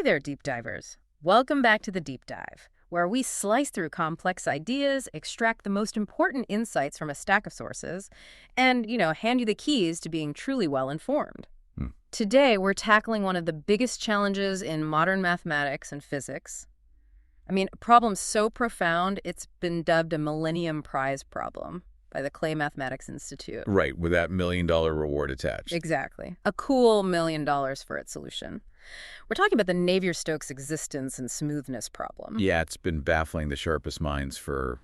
there, deep divers. Welcome back to the Deep Dive, where we slice through complex ideas, extract the most important insights from a stack of sources, and, hand you the keys to being truly well-informed. Today, we're tackling one of the biggest challenges in modern mathematics and physics. A problem so profound, it's been dubbed a Millennium Prize Problem by the Clay Mathematics Institute. Right, with that $1 million reward attached. Exactly. A cool $1 million for its solution. We're talking about the Navier-Stokes existence and smoothness problem. Yeah, it's been baffling the sharpest minds for,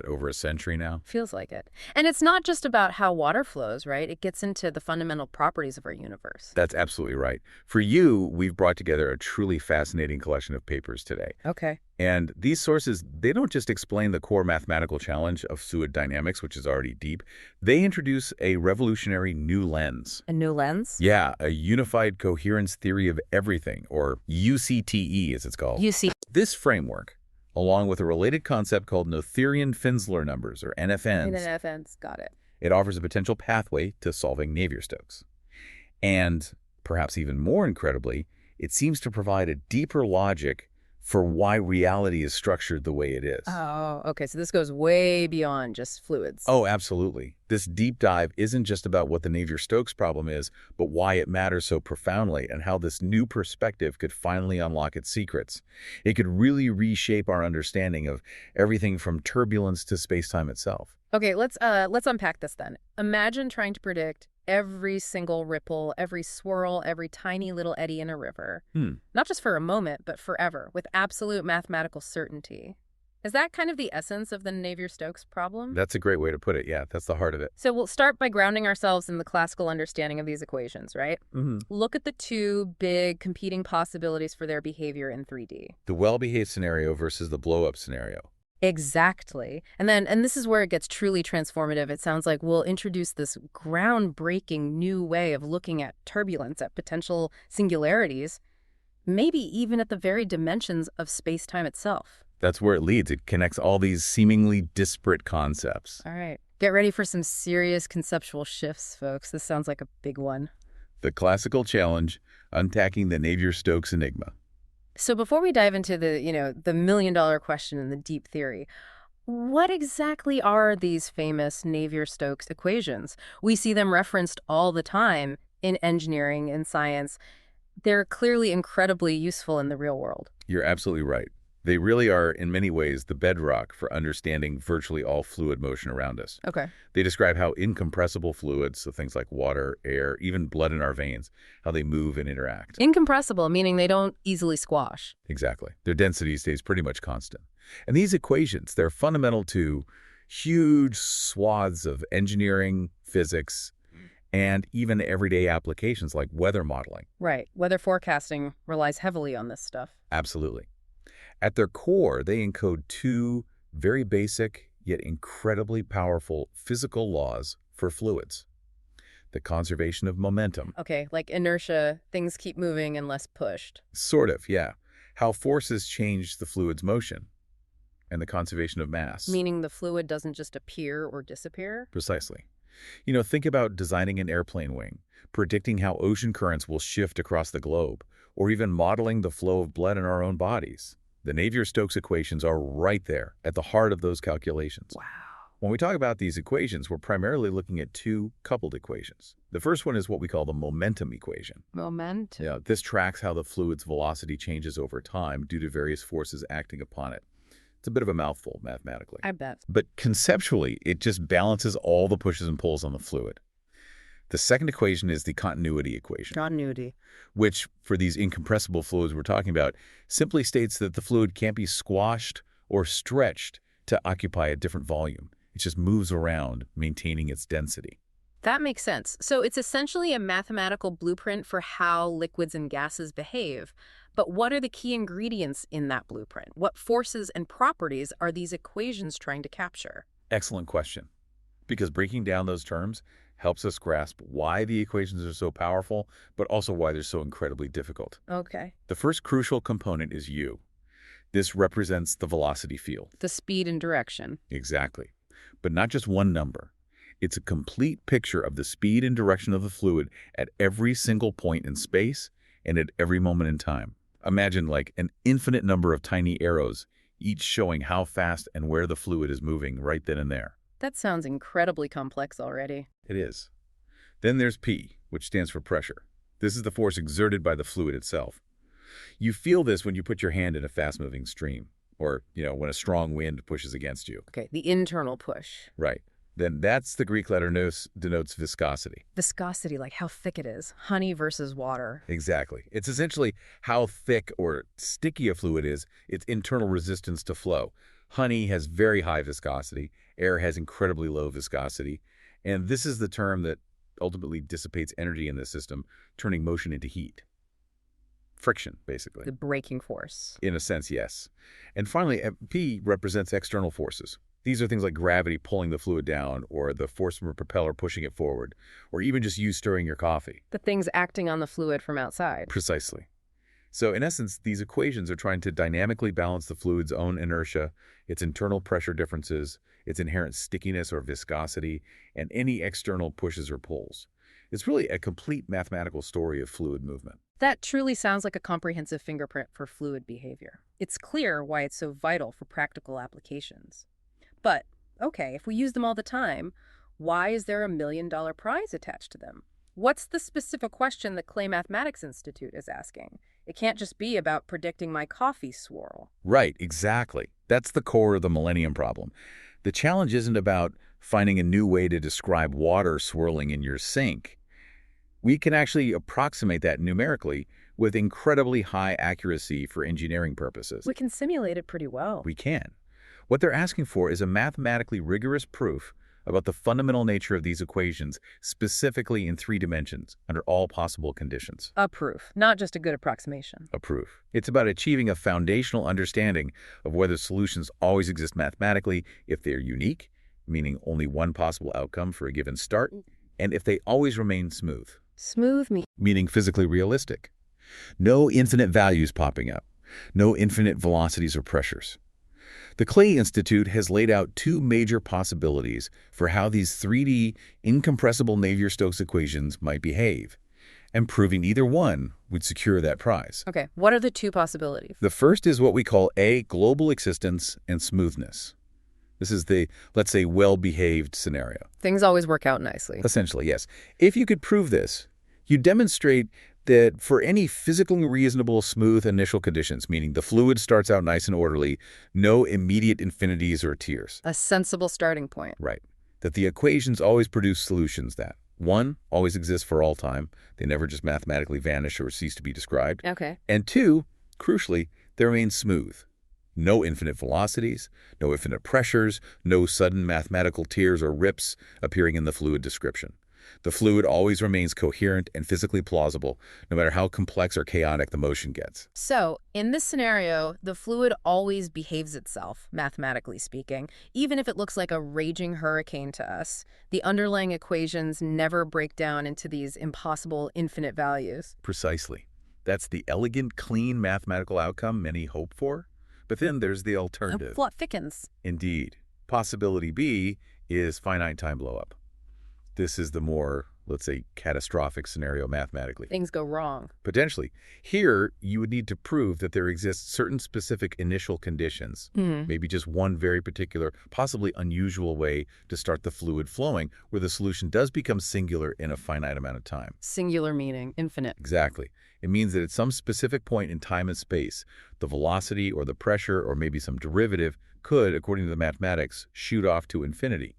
over a century now? Feels like it. And it's not just about how water flows, right? It gets into the fundamental properties of our universe. That's absolutely right. For you, we've brought together a truly fascinating collection of papers today. Okay. And these sources, they don't just explain the core mathematical challenge of fluid dynamics, which is already deep. They introduce a revolutionary new lens. A new lens? Yeah, a unified coherence theory of everything, or UCTE as it's called. This framework, along with a related concept called Noetherian-Finsler Numbers, or NFNs. NFNs, got it. It offers a potential pathway to solving Navier-Stokes. And, perhaps even more incredibly, it seems to provide a deeper logic for why reality is structured the way it is. Oh, okay. So this goes way beyond just fluids. Oh, absolutely. This deep dive isn't just about what the Navier-Stokes problem is, but why it matters so profoundly and how this new perspective could finally unlock its secrets. It could really reshape our understanding of everything from turbulence to space-time itself. Okay, let's unpack this then. Imagine trying to predict every single ripple, every swirl, every tiny little eddy in a river. Not just for a moment, but forever, with absolute mathematical certainty. Is that kind of the essence of the Navier-Stokes problem? That's a great way to put it. Yeah, that's the heart of it. So we'll start by grounding ourselves in the classical understanding of these equations, right? Look at the two big competing possibilities for their behavior in 3D. The well-behaved scenario versus the blow-up scenario. Exactly. And this is where it gets truly transformative. It sounds like we'll introduce this groundbreaking new way of looking at turbulence, at potential singularities, maybe even at the very dimensions of space-time itself. That's where it leads. It connects all these seemingly disparate concepts. All right. Get ready for some serious conceptual shifts, folks. This sounds like a big one. The classical challenge, unpacking the Navier-Stokes enigma. So before we dive into the $1 million question and the deep theory, what exactly are these famous Navier-Stokes equations? We see them referenced all the time in engineering and science. They're clearly incredibly useful in the real world. You're absolutely right. They really are, in many ways, the bedrock for understanding virtually all fluid motion around us. Okay. They describe how incompressible fluids, so things like water, air, even blood in our veins, how they move and interact. Incompressible, meaning they don't easily squash. Exactly. Their density stays pretty much constant. And these equations, they're fundamental to huge swaths of engineering, physics, and even everyday applications like weather modeling. Right. Weather forecasting relies heavily on this stuff. Absolutely. At their core, they encode two very basic yet incredibly powerful physical laws for fluids. The conservation of momentum. Okay, like inertia, things keep moving unless pushed. Sort of, yeah. How forces change the fluid's motion. And the conservation of mass. Meaning the fluid doesn't just appear or disappear? Precisely. Think about designing an airplane wing, predicting how ocean currents will shift across the globe, or even modeling the flow of blood in our own bodies. The Navier-Stokes equations are right there at the heart of those calculations. Wow. When we talk about these equations, we're primarily looking at two coupled equations. The first one is what we call the momentum equation. Momentum? Yeah, this tracks how the fluid's velocity changes over time due to various forces acting upon it. It's a bit of a mouthful mathematically. I bet. But conceptually, it just balances all the pushes and pulls on the fluid. The second equation is the continuity equation. Continuity. Which, for these incompressible fluids we're talking about, simply states that the fluid can't be squashed or stretched to occupy a different volume. It just moves around, maintaining its density. That makes sense. So it's essentially a mathematical blueprint for how liquids and gases behave. But what are the key ingredients in that blueprint? What forces and properties are these equations trying to capture? Excellent question. Because breaking down those terms helps us grasp why the equations are so powerful, but also why they're so incredibly difficult. Okay. The first crucial component is U. This represents the velocity field. The speed and direction. Exactly. But not just one number. It's a complete picture of the speed and direction of the fluid at every single point in space and at every moment in time. Imagine like an infinite number of tiny arrows, each showing how fast and where the fluid is moving right then and there. That sounds incredibly complex already. It is. Then there's P, which stands for pressure. This is the force exerted by the fluid itself. You feel this when you put your hand in a fast-moving stream, or, when a strong wind pushes against you. Okay, the internal push. Right. Then that's the Greek letter nous denotes viscosity. Viscosity, like how thick it is. Honey versus water. Exactly. It's essentially how thick or sticky a fluid is, its internal resistance to flow. Honey has very high viscosity. Air has incredibly low viscosity. And this is the term that ultimately dissipates energy in the system, turning motion into heat. Friction, basically. The braking force. In a sense, yes. And finally, P represents external forces. These are things like gravity pulling the fluid down, or the force from a propeller pushing it forward, or even just you stirring your coffee. The things acting on the fluid from outside. Precisely. So in essence, these equations are trying to dynamically balance the fluid's own inertia, its internal pressure differences, its inherent stickiness or viscosity, and any external pushes or pulls. It's really a complete mathematical story of fluid movement. That truly sounds like a comprehensive fingerprint for fluid behavior. It's clear why it's so vital for practical applications. But, okay, if we use them all the time, why is there $1 million prize attached to them? What's the specific question the Clay Mathematics Institute is asking? It can't just be about predicting my coffee swirl. Right, exactly. That's the core of the Millennium Problem. The challenge isn't about finding a new way to describe water swirling in your sink. We can actually approximate that numerically with incredibly high accuracy for engineering purposes. We can simulate it pretty well. We can. What they're asking for is a mathematically rigorous proof about the fundamental nature of these equations, specifically in 3 dimensions, under all possible conditions. A proof, not just a good approximation. A proof. It's about achieving a foundational understanding of whether solutions always exist mathematically if they're unique, meaning only one possible outcome for a given start, and if they always remain smooth. Smooth meaning physically realistic. No infinite values popping up. No infinite velocities or pressures. The Clay Institute has laid out 2 major possibilities for how these 3D, incompressible Navier-Stokes equations might behave, and proving either one would secure that prize. Okay, what are the 2 possibilities? The first is what we call A, global existence, and smoothness. This is the, let's say, well-behaved scenario. Things always work out nicely. Essentially, yes. If you could prove this, you demonstrate that for any physically reasonable smooth initial conditions, meaning the fluid starts out nice and orderly, no immediate infinities or tears. A sensible starting point. Right. That the equations always produce solutions that, 1, always exist for all time. They never just mathematically vanish or cease to be described. Okay. And 2, crucially, they remain smooth. No infinite velocities, no infinite pressures, no sudden mathematical tears or rips appearing in the fluid description. The fluid always remains coherent and physically plausible, no matter how complex or chaotic the motion gets. So, in this scenario, the fluid always behaves itself, mathematically speaking, even if it looks like a raging hurricane to us. The underlying equations never break down into these impossible infinite values. Precisely. That's the elegant, clean mathematical outcome many hope for. But then there's the alternative. The plot thickens. Indeed. Possibility B is finite time blowup. This is the more, let's say, catastrophic scenario mathematically. Things go wrong. Potentially. Here, you would need to prove that there exist certain specific initial conditions, maybe just one very particular, possibly unusual way to start the fluid flowing, where the solution does become singular in a finite amount of time. Singular meaning infinite. Exactly. It means that at some specific point in time and space, the velocity or the pressure or maybe some derivative could, according to the mathematics, shoot off to infinity.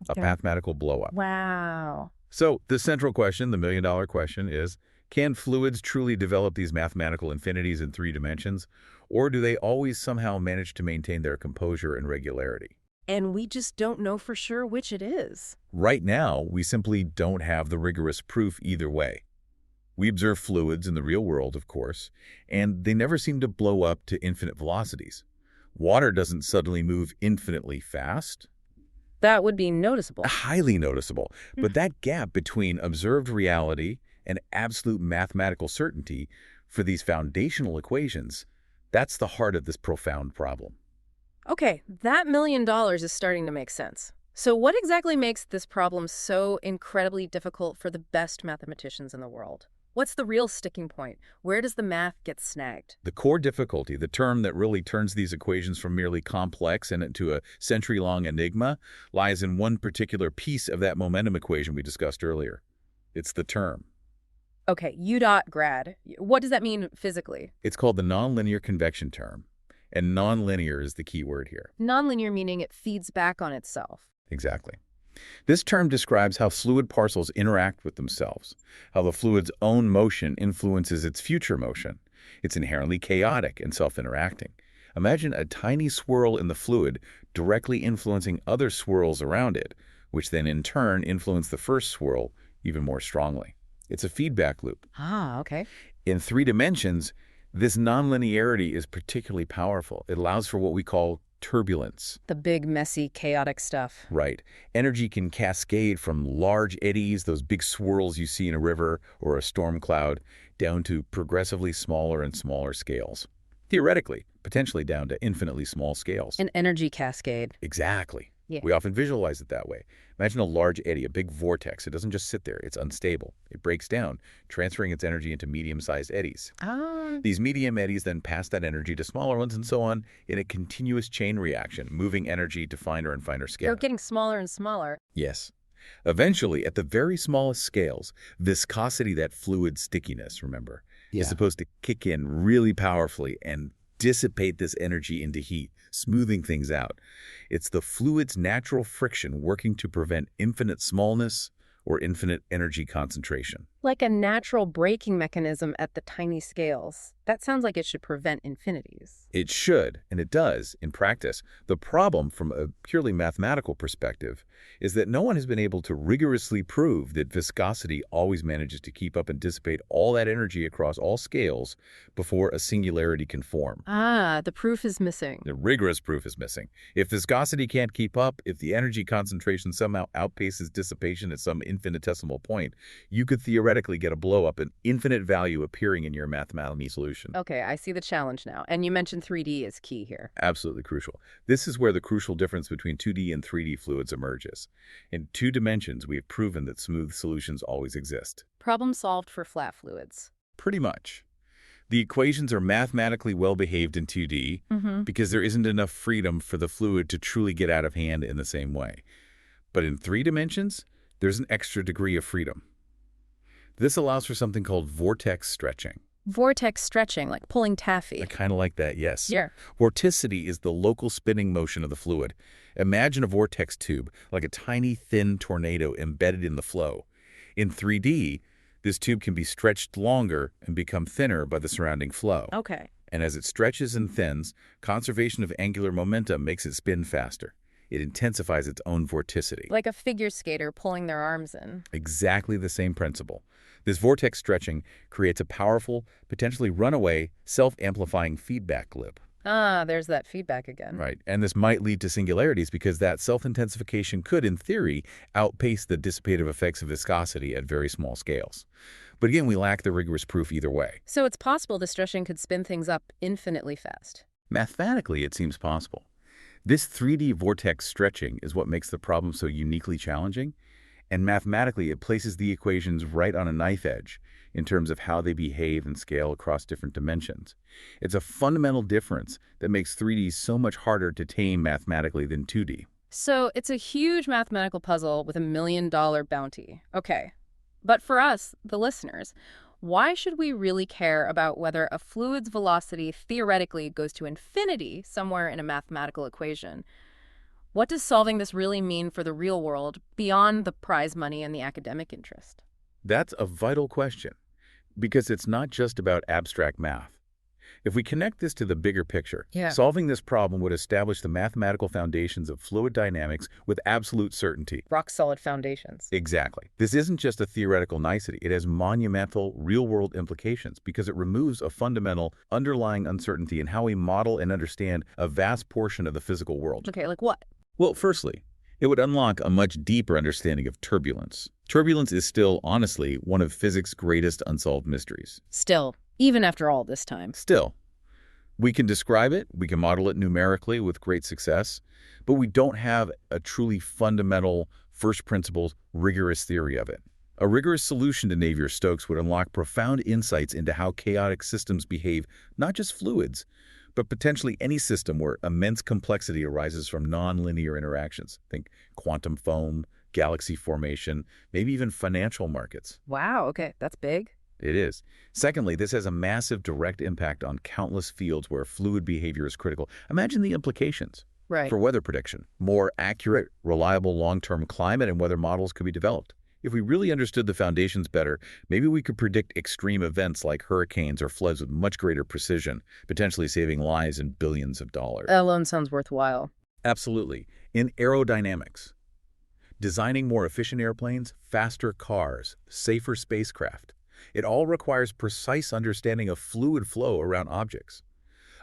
A mathematical blow-up. Wow. So the central question, the million-dollar question is, can fluids truly develop these mathematical infinities in 3 dimensions, or do they always somehow manage to maintain their composure and regularity? And we just don't know for sure which it is. Right now, we simply don't have the rigorous proof either way. We observe fluids in the real world, of course, and they never seem to blow up to infinite velocities. Water doesn't suddenly move infinitely fast. That would be noticeable. Highly noticeable. But that gap between observed reality and absolute mathematical certainty for these foundational equations, that's the heart of this profound problem. Okay, that $1 million is starting to make sense. So what exactly makes this problem so incredibly difficult for the best mathematicians in the world? What's the real sticking point? Where does the math get snagged? The core difficulty, the term that really turns these equations from merely complex and into a century-long enigma, lies in one particular piece of that momentum equation we discussed earlier. It's the term. Okay, U dot grad. What does that mean physically? It's called the nonlinear convection term, and nonlinear is the key word here. Nonlinear meaning it feeds back on itself. Exactly. This term describes how fluid parcels interact with themselves, how the fluid's own motion influences its future motion. It's inherently chaotic and self-interacting. Imagine a tiny swirl in the fluid directly influencing other swirls around it, which then in turn influence the first swirl even more strongly. It's a feedback loop. Ah, okay. In 3 dimensions, this nonlinearity is particularly powerful. It allows for what we call turbulence. The big, messy, chaotic stuff. Right. Energy can cascade from large eddies, those big swirls you see in a river or a storm cloud, down to progressively smaller and smaller scales. Theoretically, potentially down to infinitely small scales. An energy cascade. Exactly. Yeah. We often visualize it that way. Imagine a large eddy, a big vortex. It doesn't just sit there. It's unstable. It breaks down, transferring its energy into medium-sized eddies. These medium eddies then pass that energy to smaller ones and so on in a continuous chain reaction, moving energy to finer and finer scales. They're getting smaller and smaller. Yes. Eventually, at the very smallest scales, viscosity, that fluid stickiness, remember, is supposed to kick in really powerfully and dissipate this energy into heat, smoothing things out. It's the fluid's natural friction working to prevent infinite smallness or infinite energy concentration. Like a natural braking mechanism at the tiny scales. That sounds like it should prevent infinities. It should, and it does, in practice. The problem, from a purely mathematical perspective, is that no one has been able to rigorously prove that viscosity always manages to keep up and dissipate all that energy across all scales before a singularity can form. Ah, the proof is missing. The rigorous proof is missing. If viscosity can't keep up, if the energy concentration somehow outpaces dissipation at some infinitesimal point, you could theoretically get a blow-up, an infinite value appearing in your mathematical solution. Okay, I see the challenge now. And you mentioned 3D is key here. Absolutely crucial. This is where the crucial difference between 2D and 3D fluids emerges. In 2 dimensions, we have proven that smooth solutions always exist. Problem solved for flat fluids. Pretty much. The equations are mathematically well-behaved in 2D because there isn't enough freedom for the fluid to truly get out of hand in the same way. But in 3 dimensions, there's an extra degree of freedom. This allows for something called vortex stretching. Vortex stretching, like pulling taffy. I kind of like that, yes. Yeah. Vorticity is the local spinning motion of the fluid. Imagine a vortex tube, like a tiny, thin tornado embedded in the flow. In 3D, this tube can be stretched longer and become thinner by the surrounding flow. Okay. And as it stretches and thins, conservation of angular momentum makes it spin faster. It intensifies its own vorticity. Like a figure skater pulling their arms in. Exactly the same principle. This vortex stretching creates a powerful, potentially runaway, self-amplifying feedback loop. Ah, there's that feedback again. Right, and this might lead to singularities because that self-intensification could, in theory, outpace the dissipative effects of viscosity at very small scales. But again, we lack the rigorous proof either way. So it's possible the stretching could spin things up infinitely fast. Mathematically, it seems possible. This 3D vortex stretching is what makes the problem so uniquely challenging, and mathematically, it places the equations right on a knife edge in terms of how they behave and scale across different dimensions. It's a fundamental difference that makes 3D so much harder to tame mathematically than 2D. So it's a huge mathematical puzzle with $1 million bounty. Okay. But for us, the listeners, why should we really care about whether a fluid's velocity theoretically goes to infinity somewhere in a mathematical equation? What does solving this really mean for the real world beyond the prize money and the academic interest? That's a vital question, because it's not just about abstract math. If we connect this to the bigger picture, solving this problem would establish the mathematical foundations of fluid dynamics with absolute certainty. Rock-solid foundations. Exactly. This isn't just a theoretical nicety. It has monumental, real-world implications because it removes a fundamental, underlying uncertainty in how we model and understand a vast portion of the physical world. Okay, like what? Well, firstly, it would unlock a much deeper understanding of turbulence. Turbulence is still, honestly, one of physics' greatest unsolved mysteries. Still, even after all this time. Still. We can describe it, we can model it numerically with great success, but we don't have a truly fundamental, first principles, rigorous theory of it. A rigorous solution to Navier-Stokes would unlock profound insights into how chaotic systems behave, not just fluids, but potentially any system where immense complexity arises from nonlinear interactions. Think quantum foam, galaxy formation, maybe even financial markets. Wow, okay, that's big. It is. Secondly, this has a massive direct impact on countless fields where fluid behavior is critical. Imagine the implications. Right. For weather prediction, more accurate, reliable long-term climate and weather models could be developed. If we really understood the foundations better, maybe we could predict extreme events like hurricanes or floods with much greater precision, potentially saving lives and billions of dollars. That alone sounds worthwhile. Absolutely. In aerodynamics, designing more efficient airplanes, faster cars, safer spacecraft, it all requires precise understanding of fluid flow around objects.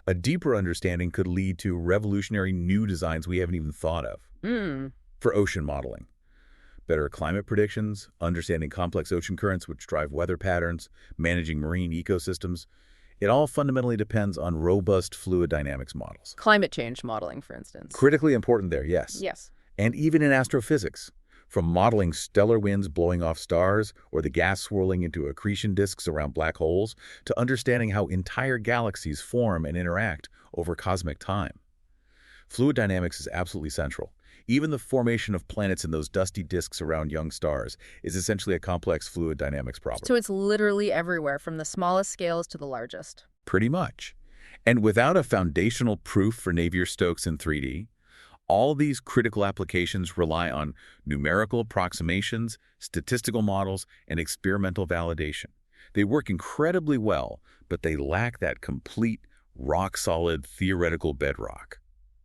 A deeper understanding could lead to revolutionary new designs we haven't even thought of. For ocean modeling, better climate predictions, understanding complex ocean currents which drive weather patterns, managing marine ecosystems. It all fundamentally depends on robust fluid dynamics models. Climate change modeling, for instance. Critically important there, yes. Yes. And even in astrophysics, from modeling stellar winds blowing off stars or the gas swirling into accretion disks around black holes to understanding how entire galaxies form and interact over cosmic time. Fluid dynamics is absolutely central. Even the formation of planets in those dusty disks around young stars is essentially a complex fluid dynamics problem. So it's literally everywhere, from the smallest scales to the largest. Pretty much. And without a foundational proof for Navier-Stokes in 3D, all these critical applications rely on numerical approximations, statistical models, and experimental validation. They work incredibly well, but they lack that complete, rock-solid theoretical bedrock.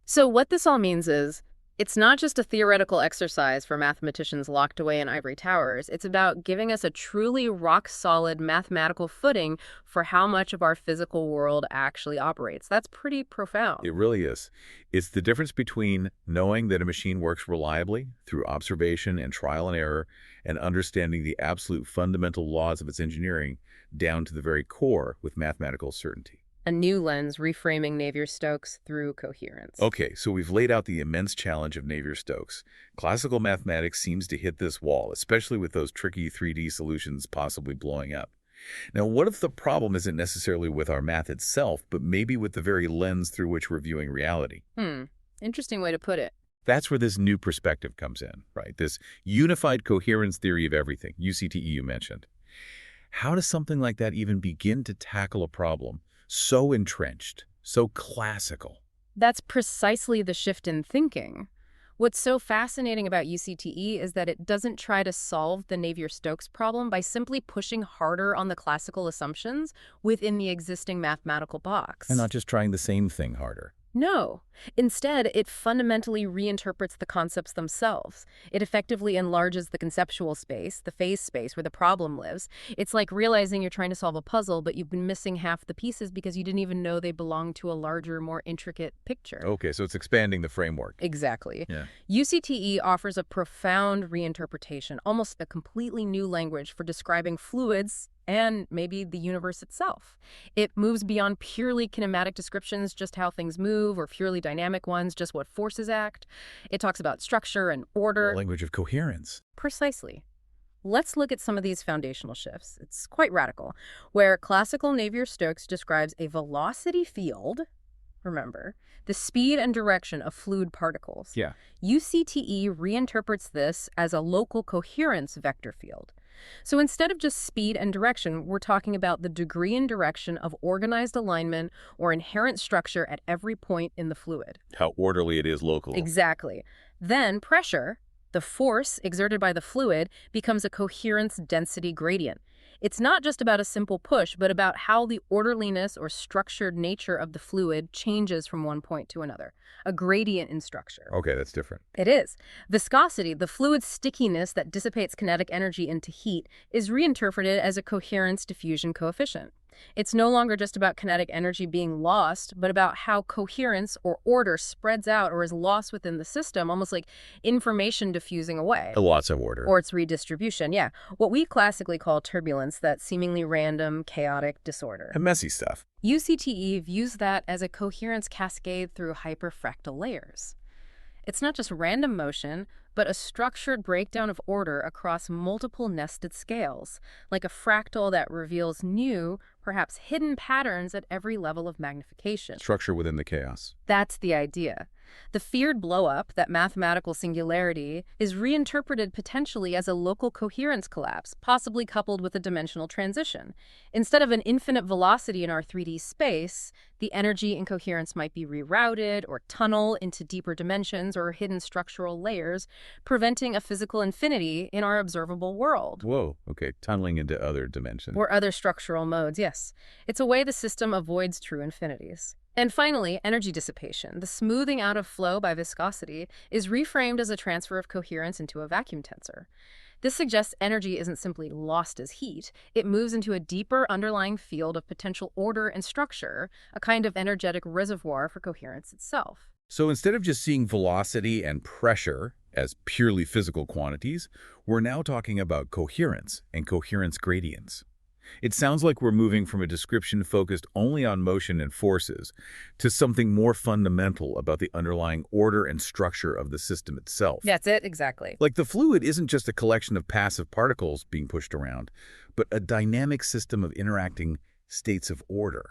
So what this all means is, it's not just a theoretical exercise for mathematicians locked away in ivory towers. It's about giving us a truly rock-solid mathematical footing for how much of our physical world actually operates. That's pretty profound. It really is. It's the difference between knowing that a machine works reliably through observation and trial and error and understanding the absolute fundamental laws of its engineering down to the very core with mathematical certainty. A new lens reframing Navier-Stokes through coherence. Okay, so we've laid out the immense challenge of Navier-Stokes. Classical mathematics seems to hit this wall, especially with those tricky 3D solutions possibly blowing up. Now, what if the problem isn't necessarily with our math itself, but maybe with the very lens through which we're viewing reality? Interesting way to put it. That's where this new perspective comes in, right? This unified coherence theory of everything, UCTE you mentioned. How does something like that even begin to tackle a problem so entrenched, so classical? That's precisely the shift in thinking. What's so fascinating about UCTE is that it doesn't try to solve the Navier-Stokes problem by simply pushing harder on the classical assumptions within the existing mathematical box. And not just trying the same thing harder. No. Instead, it fundamentally reinterprets the concepts themselves. It effectively enlarges the conceptual space, the phase space where the problem lives. It's like realizing you're trying to solve a puzzle, but you've been missing half the pieces because you didn't even know they belonged to a larger, more intricate picture. Okay, so it's expanding the framework. Exactly. Yeah. UCTE offers a profound reinterpretation, almost a completely new language for describing fluids and maybe the universe itself. It moves beyond purely kinematic descriptions, just how things move, or purely dynamic ones, just what forces act. It talks about structure and order. The language of coherence. Precisely. Let's look at some of these foundational shifts. It's quite radical. Where classical Navier-Stokes describes a velocity field, remember, the speed and direction of fluid particles. Yeah. UCTE reinterprets this as a local coherence vector field. So instead of just speed and direction, we're talking about the degree and direction of organized alignment or inherent structure at every point in the fluid. How orderly it is locally. Exactly. Then pressure, the force exerted by the fluid, becomes a coherence density gradient. It's not just about a simple push, but about how the orderliness or structured nature of the fluid changes from one point to another. A gradient in structure. Okay, that's different. It is. Viscosity, the fluid's stickiness that dissipates kinetic energy into heat, is reinterpreted as a coherence diffusion coefficient. It's no longer just about kinetic energy being lost, but about how coherence or order spreads out or is lost within the system, almost like information diffusing away. Lots of order. Or its redistribution, yeah. What we classically call turbulence, that seemingly random, chaotic disorder. And messy stuff. UCTE views that as a coherence cascade through hyperfractal layers. It's not just random motion, but a structured breakdown of order across multiple nested scales, like a fractal that reveals new, perhaps hidden patterns at every level of magnification. Structure within the chaos. That's the idea. The feared blow-up, that mathematical singularity, is reinterpreted potentially as a local coherence collapse, possibly coupled with a dimensional transition. Instead of an infinite velocity in our 3D space, the energy in coherence might be rerouted or tunnel into deeper dimensions or hidden structural layers, preventing a physical infinity in our observable world. Whoa, okay, tunneling into other dimensions. Or other structural modes, yes. It's a way the system avoids true infinities. And finally, energy dissipation, the smoothing out of flow by viscosity, is reframed as a transfer of coherence into a vacuum tensor. This suggests energy isn't simply lost as heat, it moves into a deeper underlying field of potential order and structure, a kind of energetic reservoir for coherence itself. So instead of just seeing velocity and pressure as purely physical quantities, we're now talking about coherence and coherence gradients. It sounds like we're moving from a description focused only on motion and forces to something more fundamental about the underlying order and structure of the system itself. That's it, exactly. Like the fluid isn't just a collection of passive particles being pushed around, but a dynamic system of interacting states of order.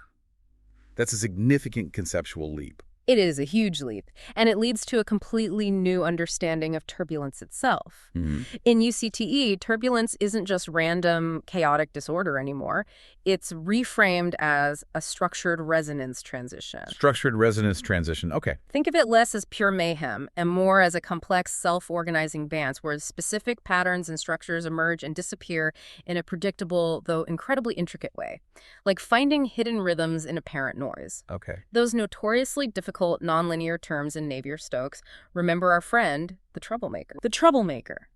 That's a significant conceptual leap. It is a huge leap, and it leads to a completely new understanding of turbulence itself. In UCTE, turbulence isn't just random, chaotic disorder anymore. It's reframed as a structured resonance transition. Structured resonance transition, okay. Think of it less as pure mayhem and more as a complex, self-organizing dance where specific patterns and structures emerge and disappear in a predictable, though incredibly intricate way, like finding hidden rhythms in apparent noise. Okay. Those notoriously difficult nonlinear terms in Navier Stokes, remember our friend, the troublemaker. The troublemaker.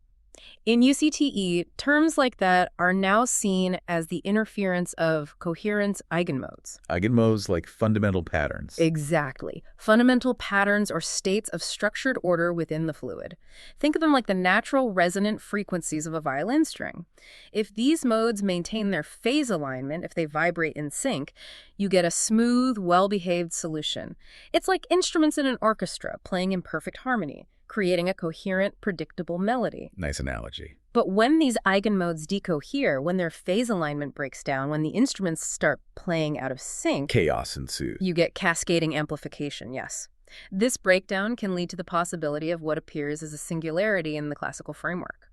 In UCTE, terms like that are now seen as the interference of coherence eigenmodes. Eigenmodes like fundamental patterns. Exactly. Fundamental patterns or states of structured order within the fluid. Think of them like the natural resonant frequencies of a violin string. If these modes maintain their phase alignment, if they vibrate in sync, you get a smooth, well-behaved solution. It's like instruments in an orchestra playing in perfect harmony, creating a coherent, predictable melody. Nice analogy. But when these eigenmodes decohere, when their phase alignment breaks down, when the instruments start playing out of sync, Chaos ensues. you get cascading amplification, yes. This breakdown can lead to the possibility of what appears as a singularity in the classical framework.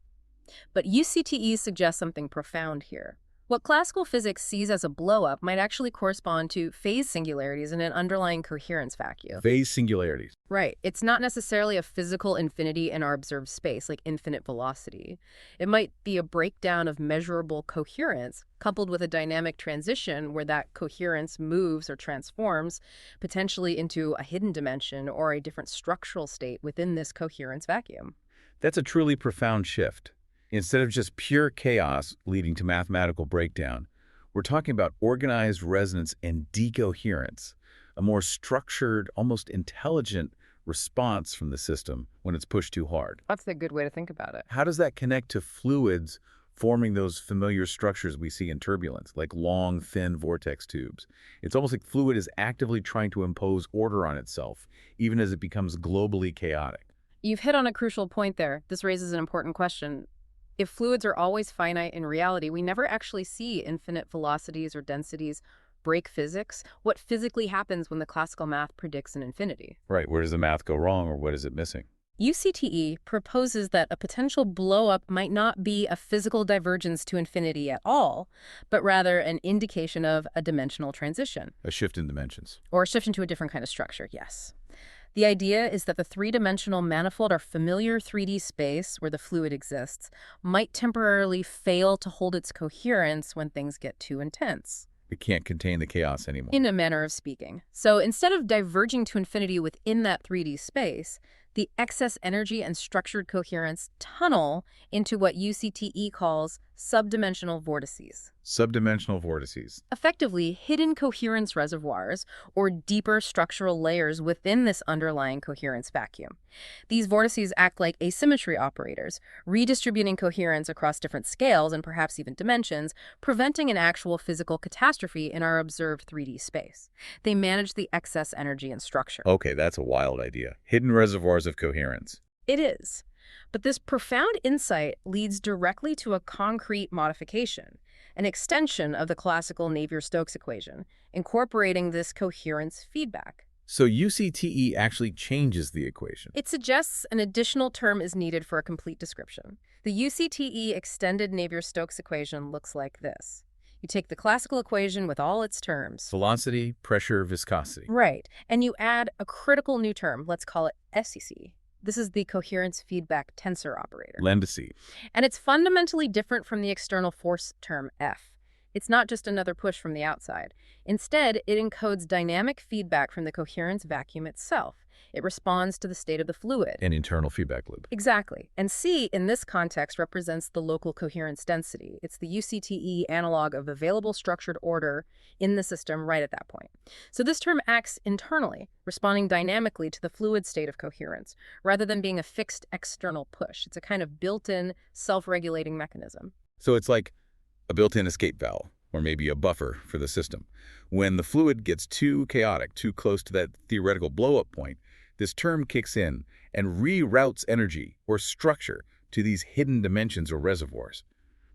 But UCTE suggests something profound here. What classical physics sees as a blow-up might actually correspond to phase singularities in an underlying coherence vacuum. Phase singularities. Right. It's not necessarily a physical infinity in our observed space, like infinite velocity. It might be a breakdown of measurable coherence, coupled with a dynamic transition where that coherence moves or transforms, potentially into a hidden dimension or a different structural state within this coherence vacuum. That's a truly profound shift. Instead of just pure chaos leading to mathematical breakdown, we're talking about organized resonance and decoherence, a more structured, almost intelligent response from the system when it's pushed too hard. That's a good way to think about it. How does that connect to fluids forming those familiar structures we see in turbulence, like long, thin vortex tubes? It's almost like fluid is actively trying to impose order on itself, even as it becomes globally chaotic. You've hit on a crucial point there. This raises an important question. If fluids are always finite in reality, we never actually see infinite velocities or densities break physics. What physically happens when the classical math predicts an infinity? Right, where does the math go wrong, or what is it missing? UCTE proposes that a potential blow-up might not be a physical divergence to infinity at all, but rather an indication of a dimensional transition. A shift in dimensions. Or a shift into a different kind of structure, yes. The idea is that the three-dimensional manifold, our familiar 3D space where the fluid exists, might temporarily fail to hold its coherence when things get too intense. It can't contain the chaos anymore. In a manner of speaking. So instead of diverging to infinity within that 3D space, the excess energy and structured coherence tunnel into what UCTE calls subdimensional vortices. Subdimensional vortices. Effectively, hidden coherence reservoirs, or deeper structural layers within this underlying coherence vacuum. These vortices act like asymmetry operators, redistributing coherence across different scales and perhaps even dimensions, preventing an actual physical catastrophe in our observed 3D space. They manage the excess energy and structure. Okay, that's a wild idea. Hidden reservoirs of coherence. It is. But this profound insight leads directly to a concrete modification, an extension of the classical Navier-Stokes equation, incorporating this coherence feedback. So UCTE actually changes the equation. It suggests an additional term is needed for a complete description. The UCTE extended Navier-Stokes equation looks like this. You take the classical equation with all its terms. Velocity, pressure, viscosity. Right. And you add a critical new term, let's call it SCC. This is the coherence feedback tensor operator. Lendicy. And it's fundamentally different from the external force term F. It's not just another push from the outside. Instead, it encodes dynamic feedback from the coherence vacuum itself. It responds to the state of the fluid. An internal feedback loop. Exactly. And C, in this context, represents the local coherence density. It's the UCTE analog of available structured order in the system right at that point. So this term acts internally, responding dynamically to the fluid state of coherence, rather than being a fixed external push. It's a kind of built-in, self-regulating mechanism. So it's like a built-in escape valve, or maybe a buffer for the system. When the fluid gets too chaotic, too close to that theoretical blow-up point, this term kicks in and reroutes energy or structure to these hidden dimensions or reservoirs,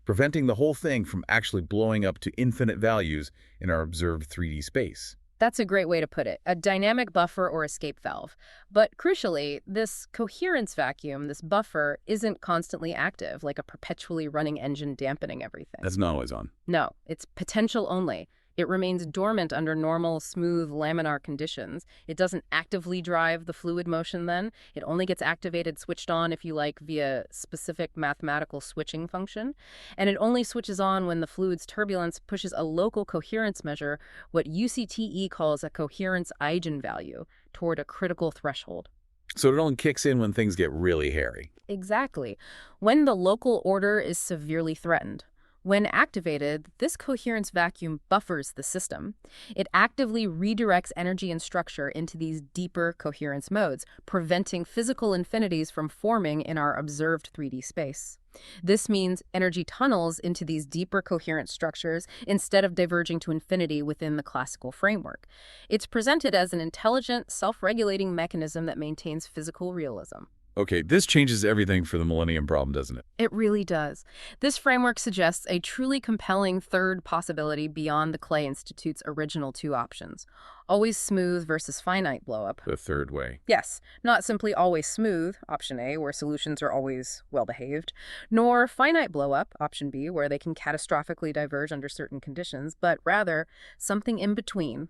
preventing the whole thing from actually blowing up to infinite values in our observed 3D space. That's a great way to put it, a dynamic buffer or escape valve. But crucially, this coherence vacuum, this buffer, isn't constantly active, like a perpetually running engine dampening everything. That's not always on. No, it's potential only. It remains dormant under normal, smooth, laminar conditions. It doesn't actively drive the fluid motion then. It only gets activated, switched on, if you like, via specific mathematical switching function. And it only switches on when the fluid's turbulence pushes a local coherence measure, what UCTE calls a coherence eigenvalue, toward a critical threshold. So it only kicks in when things get really hairy. Exactly. When the local order is severely threatened. When activated, this coherence vacuum buffers the system. It actively redirects energy and structure into these deeper coherence modes, preventing physical infinities from forming in our observed 3D space. This means energy tunnels into these deeper coherent structures instead of diverging to infinity within the classical framework. It's presented as an intelligent, self-regulating mechanism that maintains physical realism. Okay, this changes everything for the Millennium Problem, doesn't it? It really does. This framework suggests a truly compelling third possibility beyond the Clay Institute's original two options. Always smooth versus finite blowup. The third way. Yes, not simply always smooth, option A, where solutions are always well-behaved, nor finite blowup, option B, where they can catastrophically diverge under certain conditions, but rather something in between.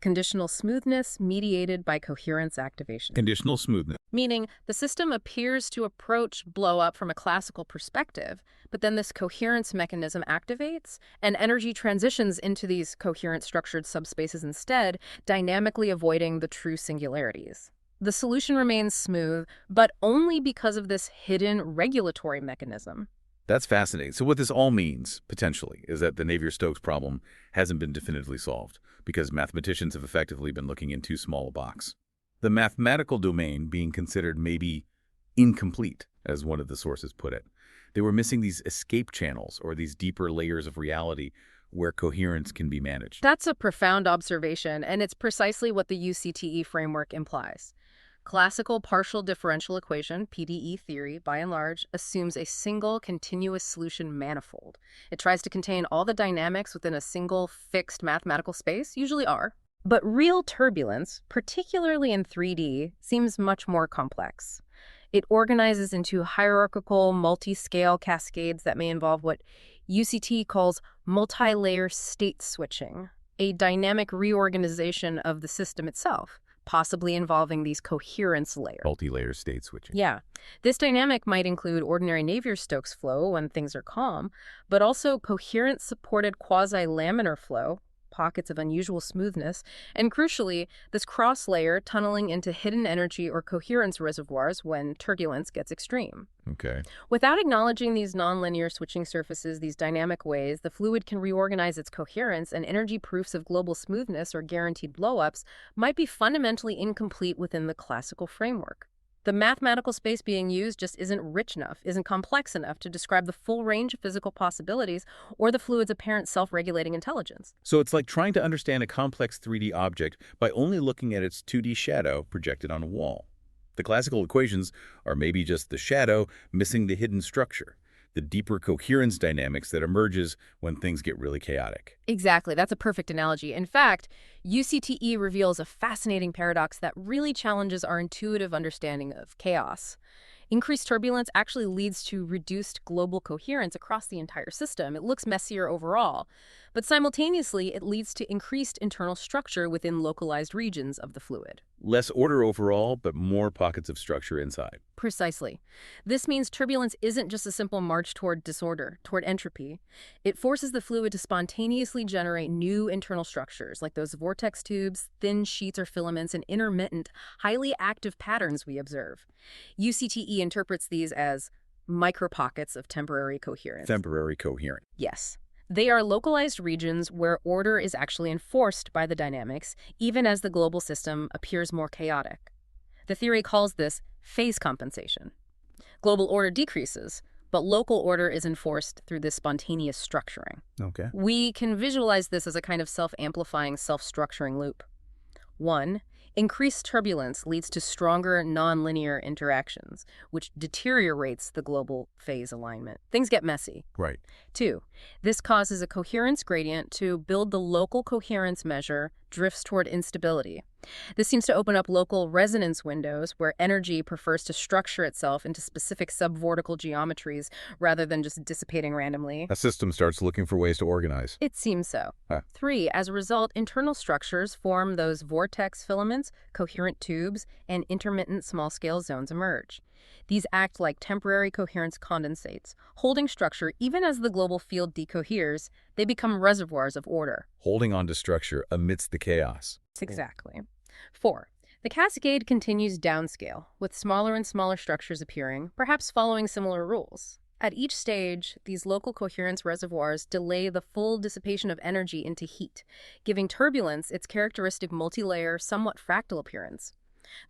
Conditional smoothness mediated by coherence activation. Conditional smoothness. Meaning the system appears to approach blow-up from a classical perspective, but then this coherence mechanism activates, and energy transitions into these coherent structured subspaces instead, dynamically avoiding the true singularities. The solution remains smooth, but only because of this hidden regulatory mechanism. That's fascinating. So what this all means, potentially, is that the Navier-Stokes problem hasn't been definitively solved because mathematicians have effectively been looking in too small a box. The mathematical domain being considered maybe incomplete, as one of the sources put it. They were missing these escape channels or these deeper layers of reality where coherence can be managed. That's a profound observation, and it's precisely what the UCTE framework implies. Classical partial differential equation, PDE theory, by and large, assumes a single continuous solution manifold. It tries to contain all the dynamics within a single fixed mathematical space, usually R. But real turbulence, particularly in 3D, seems much more complex. It organizes into hierarchical, multi-scale cascades that may involve what UCT calls multi-layer state switching, a dynamic reorganization of the system itself, possibly involving these coherence layers. Multi-layer state switching. Yeah. This dynamic might include ordinary Navier-Stokes flow when things are calm, but also coherence-supported quasi-laminar flow, pockets of unusual smoothness, and crucially, this cross-layer tunneling into hidden energy or coherence reservoirs when turbulence gets extreme. Okay. Without acknowledging these nonlinear switching surfaces, these dynamic ways, the fluid can reorganize its coherence, and energy proofs of global smoothness or guaranteed blowups might be fundamentally incomplete within the classical framework. The mathematical space being used just isn't rich enough, isn't complex enough to describe the full range of physical possibilities or the fluid's apparent self-regulating intelligence. So it's like trying to understand a complex 3D object by only looking at its 2D shadow projected on a wall. The classical equations are maybe just the shadow missing the hidden structure, the deeper coherence dynamics that emerges when things get really chaotic. Exactly. That's a perfect analogy. In fact, UCTE reveals a fascinating paradox that really challenges our intuitive understanding of chaos. Increased turbulence actually leads to reduced global coherence across the entire system. It looks messier overall, but simultaneously it leads to increased internal structure within localized regions of the fluid. Less order overall, but more pockets of structure inside. Precisely. This means turbulence isn't just a simple march toward disorder, toward entropy. It forces the fluid to spontaneously generate new internal structures, like those vortex tubes, thin sheets or filaments, and intermittent, highly active patterns we observe. UCTE interprets these as micropockets of temporary coherence. Temporary coherent. Yes. They are localized regions where order is actually enforced by the dynamics, even as the global system appears more chaotic. The theory calls this phase compensation. Global order decreases, but local order is enforced through this spontaneous structuring. Okay. We can visualize this as a kind of self-amplifying, self-structuring loop. 1. Increased turbulence leads to stronger nonlinear interactions, which deteriorates the global phase alignment. Things get messy. Right. 2. This causes a coherence gradient to build the local coherence measure drifts toward instability. This seems to open up local resonance windows where energy prefers to structure itself into specific subvortical geometries rather than just dissipating randomly. A system starts looking for ways to organize. It seems so. Huh. 3. As a result, internal structures form those vortex filaments, coherent tubes, and intermittent small-scale zones emerge. These act like temporary coherence condensates, holding structure even as the global field decoheres. They become reservoirs of order. Holding on to structure amidst the chaos. Exactly. 4. The cascade continues downscale, with smaller and smaller structures appearing, perhaps following similar rules. At each stage, these local coherence reservoirs delay the full dissipation of energy into heat, giving turbulence its characteristic multi-layer, somewhat fractal appearance.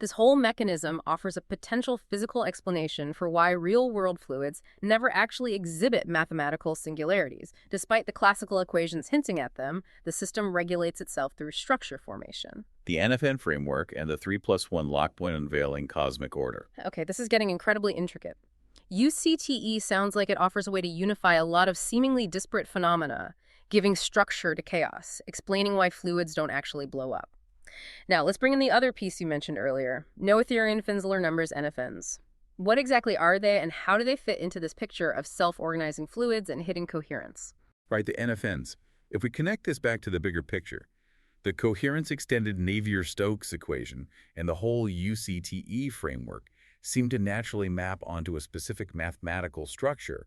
This whole mechanism offers a potential physical explanation for why real-world fluids never actually exhibit mathematical singularities. Despite the classical equations hinting at them, the system regulates itself through structure formation. The NFN framework and the 3+1 lock point unveiling cosmic order. Okay, this is getting incredibly intricate. UCTE sounds like it offers a way to unify a lot of seemingly disparate phenomena, giving structure to chaos, explaining why fluids don't actually blow up. Now, let's bring in the other piece you mentioned earlier, Noetherian-Finsler Numbers, NFNs. What exactly are they, and how do they fit into this picture of self-organizing fluids and hidden coherence? Right, the NFNs. If we connect this back to the bigger picture, the coherence-extended Navier-Stokes equation and the whole UCTE framework seem to naturally map onto a specific mathematical structure,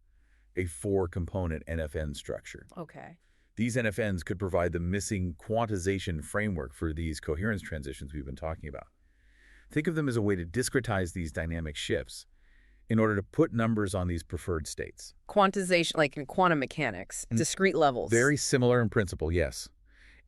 a four-component NFN structure. Okay. These NFNs could provide the missing quantization framework for these coherence transitions we've been talking about. Think of them as a way to discretize these dynamic shifts in order to put numbers on these preferred states. Quantization, like in quantum mechanics, discrete levels. Very similar in principle, yes.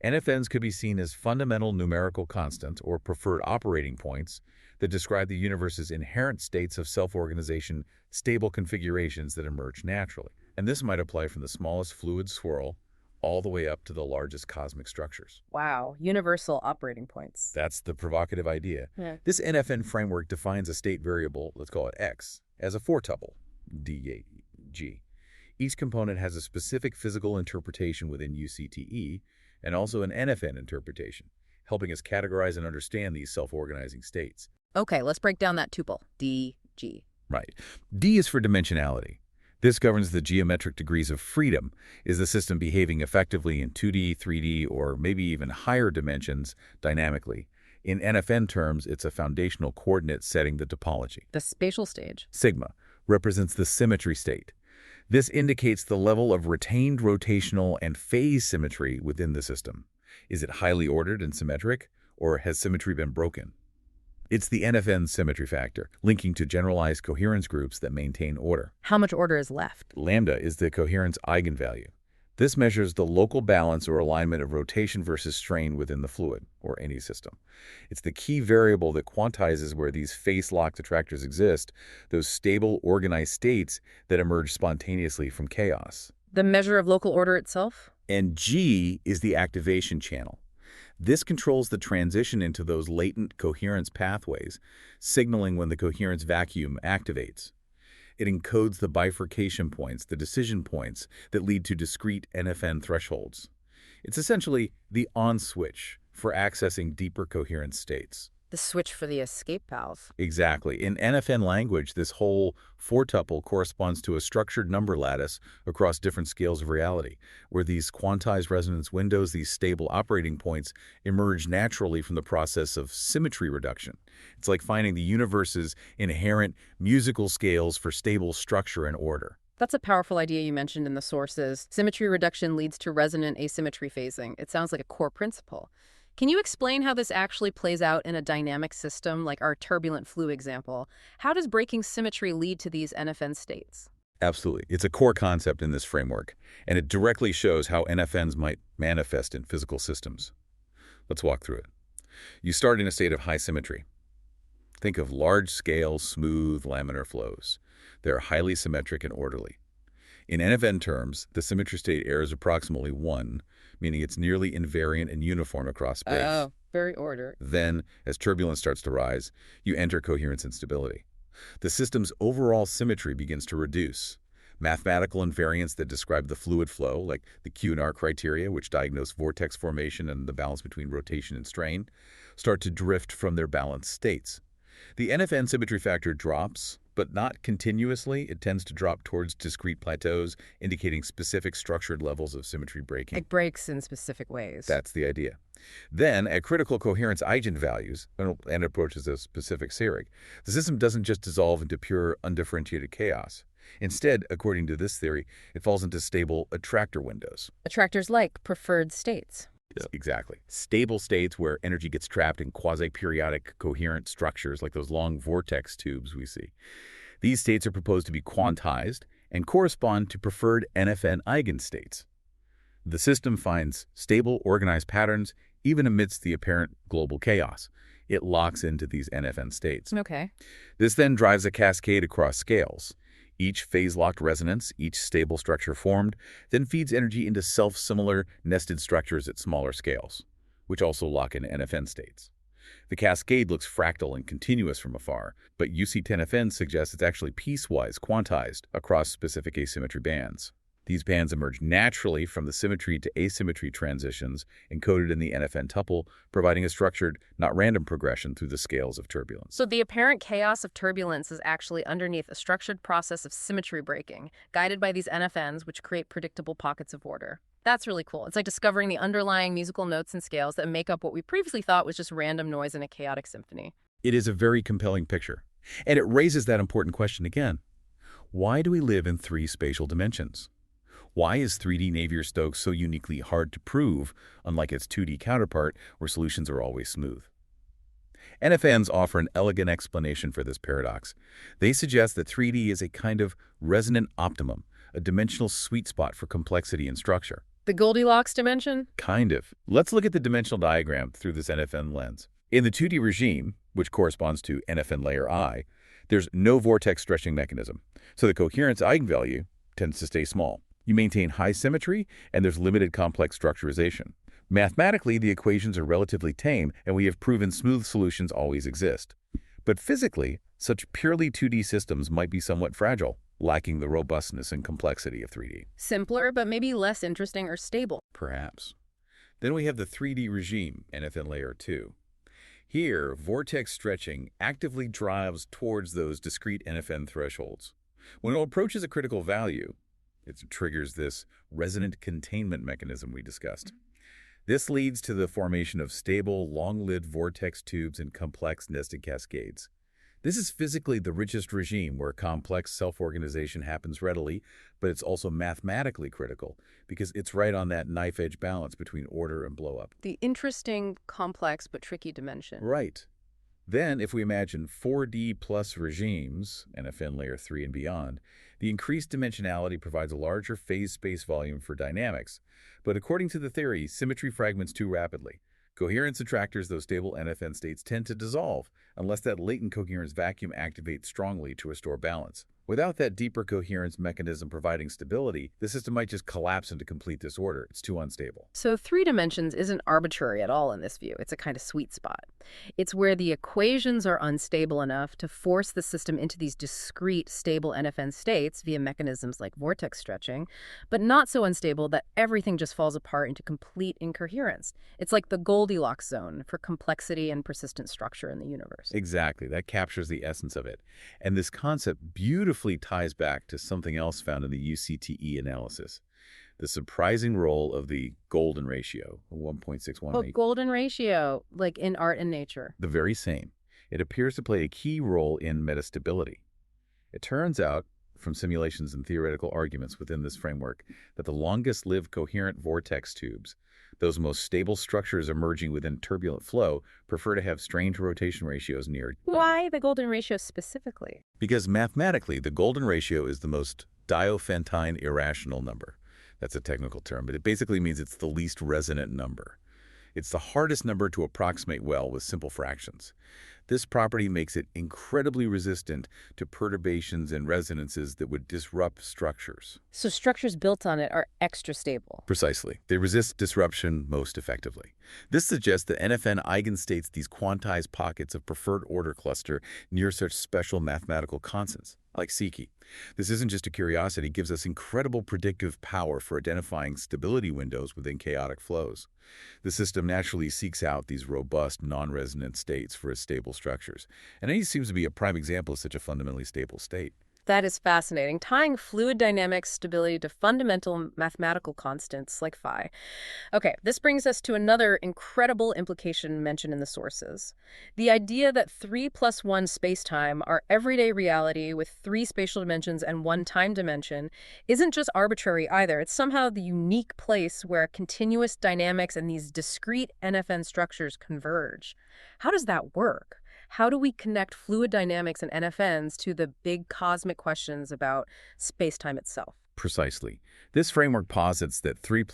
NFNs could be seen as fundamental numerical constants or preferred operating points that describe the universe's inherent states of self-organization, stable configurations that emerge naturally. And this might apply from the smallest fluid swirl all the way up to the largest cosmic structures. Wow, universal operating points. That's the provocative idea. Yeah. This NFN framework defines a state variable, let's call it X, as a four-tuple, D-G. Each component has a specific physical interpretation within UCTE and also an NFN interpretation, helping us categorize and understand these self-organizing states. Okay, let's break down that tuple, D, G. Right. D is for dimensionality. This governs the geometric degrees of freedom. Is the system behaving effectively in 2D, 3D, or maybe even higher dimensions dynamically? In NFN terms, it's a foundational coordinate setting the topology. The spatial stage. Sigma represents the symmetry state. This indicates the level of retained rotational and phase symmetry within the system. Is it highly ordered and symmetric, or has symmetry been broken? It's the NFN symmetry factor, linking to generalized coherence groups that maintain order. How much order is left? Lambda is the coherence eigenvalue. This measures the local balance or alignment of rotation versus strain within the fluid, or any system. It's the key variable that quantizes where these face-locked attractors exist, those stable, organized states that emerge spontaneously from chaos. The measure of local order itself? And G is the activation channel. This controls the transition into those latent coherence pathways, signaling when the coherence vacuum activates. It encodes the bifurcation points, the decision points that lead to discrete NFN thresholds. It's essentially the on switch for accessing deeper coherence states. The switch for the escape valve. Exactly. In NFN language, this whole four-tuple corresponds to a structured number lattice across different scales of reality, where these quantized resonance windows, these stable operating points, emerge naturally from the process of symmetry reduction. It's like finding the universe's inherent musical scales for stable structure and order. That's a powerful idea you mentioned in the sources. Symmetry reduction leads to resonant asymmetry phasing. It sounds like a core principle. Can you explain how this actually plays out in a dynamic system, like our turbulent flue example? How does breaking symmetry lead to these NFN states? Absolutely. It's a core concept in this framework, and it directly shows how NFNs might manifest in physical systems. Let's walk through it. You start in a state of high symmetry. Think of large-scale, smooth, laminar flows. They're highly symmetric and orderly. In NFN terms, the symmetry state error is approximately 1, meaning it's nearly invariant and uniform across space. Oh, very ordered. Then, as turbulence starts to rise, you enter coherence instability. The system's overall symmetry begins to reduce. Mathematical invariants that describe the fluid flow, like the Q&R criteria, which diagnose vortex formation and the balance between rotation and strain, start to drift from their balanced states. The NFN symmetry factor drops, but not continuously. It tends to drop towards discrete plateaus, indicating specific structured levels of symmetry breaking. It breaks in specific ways. That's the idea. Then, at critical coherence eigenvalues, and approaches a specific serig, the system doesn't just dissolve into pure, undifferentiated chaos. Instead, according to this theory, it falls into stable attractor windows. Attractors like preferred states. Exactly. Stable states where energy gets trapped in quasi-periodic coherent structures like those long vortex tubes we see. These states are proposed to be quantized and correspond to preferred NFN eigenstates. The system finds stable, organized patterns even amidst the apparent global chaos. It locks into these NFN states. Okay. This then drives a cascade across scales. Each phase-locked resonance, each stable structure formed, then feeds energy into self-similar nested structures at smaller scales, which also lock in NFN states. The cascade looks fractal and continuous from afar, but UCTE NFN suggests it's actually piecewise quantized across specific asymmetry bands. These bands emerge naturally from the symmetry to asymmetry transitions encoded in the NFN tuple, providing a structured, not random progression through the scales of turbulence. So the apparent chaos of turbulence is actually underneath a structured process of symmetry breaking, guided by these NFNs, which create predictable pockets of order. That's really cool. It's like discovering the underlying musical notes and scales that make up what we previously thought was just random noise in a chaotic symphony. It is a very compelling picture, and it raises that important question again. Why do we live in 3 spatial dimensions? Why is 3D Navier-Stokes so uniquely hard to prove, unlike its 2D counterpart, where solutions are always smooth? NFNs offer an elegant explanation for this paradox. They suggest that 3D is a kind of resonant optimum, a dimensional sweet spot for complexity and structure. The Goldilocks dimension? Kind of. Let's look at the dimensional diagram through this NFN lens. In the 2D regime, which corresponds to NFN layer I, there's no vortex stretching mechanism, so the coherence eigenvalue tends to stay small. You maintain high symmetry, and there's limited complex structurization. Mathematically, the equations are relatively tame, and we have proven smooth solutions always exist. But physically, such purely 2D systems might be somewhat fragile, lacking the robustness and complexity of 3D. Simpler, but maybe less interesting or stable. Perhaps. Then we have the 3D regime, NFN layer 2. Here, vortex stretching actively drives towards those discrete NFN thresholds. When it approaches a critical value, it triggers this resonant containment mechanism we discussed. This leads to the formation of stable, long-lived vortex tubes and complex nested cascades. This is physically the richest regime where complex self-organization happens readily, but it's also mathematically critical because it's right on that knife-edge balance between order and blow-up. The interesting, complex, but tricky dimension. Right. Then, if we imagine 4D plus regimes, NFN layer 3 and beyond, the increased dimensionality provides a larger phase space volume for dynamics. But according to the theory, symmetry fragments too rapidly. Coherence attractors, those stable NFN states, tend to dissolve unless that latent coherence vacuum activates strongly to restore balance. Without that deeper coherence mechanism providing stability, the system might just collapse into complete disorder. It's too unstable. So 3 dimensions isn't arbitrary at all in this view. It's a kind of sweet spot. It's where the equations are unstable enough to force the system into these discrete, stable NFN states via mechanisms like vortex stretching, but not so unstable that everything just falls apart into complete incoherence. It's like the Goldilocks zone for complexity and persistent structure in the universe. Exactly. That captures the essence of it. And this concept beautifully ties back to something else found in the UCTE analysis. The surprising role of the golden ratio, 1.618. Well, golden ratio, like in art and nature. The very same. It appears to play a key role in metastability. It turns out, from simulations and theoretical arguments within this framework, that the longest-lived coherent vortex tubes, those most stable structures emerging within turbulent flow, prefer to have strain to rotation ratios near. Why the golden ratio specifically? Because mathematically, the golden ratio is the most Diophantine irrational number. That's a technical term, but it basically means it's the least resonant number. It's the hardest number to approximate well with simple fractions. This property makes it incredibly resistant to perturbations and resonances that would disrupt structures. So structures built on it are extra stable. Precisely. They resist disruption most effectively. This suggests that NFN eigenstates these quantized pockets of preferred order cluster near such special mathematical constants, like Siki. This isn't just a curiosity, it gives us incredible predictive power for identifying stability windows within chaotic flows. The system naturally seeks out these robust, non-resonant states for its stable structures, and it seems to be a prime example of such a fundamentally stable state. That is fascinating, tying fluid dynamics stability to fundamental mathematical constants like phi. Okay, this brings us to another incredible implication mentioned in the sources. The idea that 3+1 spacetime, our everyday reality with 3 spatial dimensions and 1 time dimension, isn't just arbitrary either. It's somehow the unique place where continuous dynamics and these discrete NFN structures converge. How does that work? How do we connect fluid dynamics and NFNs to the big cosmic questions about spacetime itself? Precisely. This framework posits that 3+1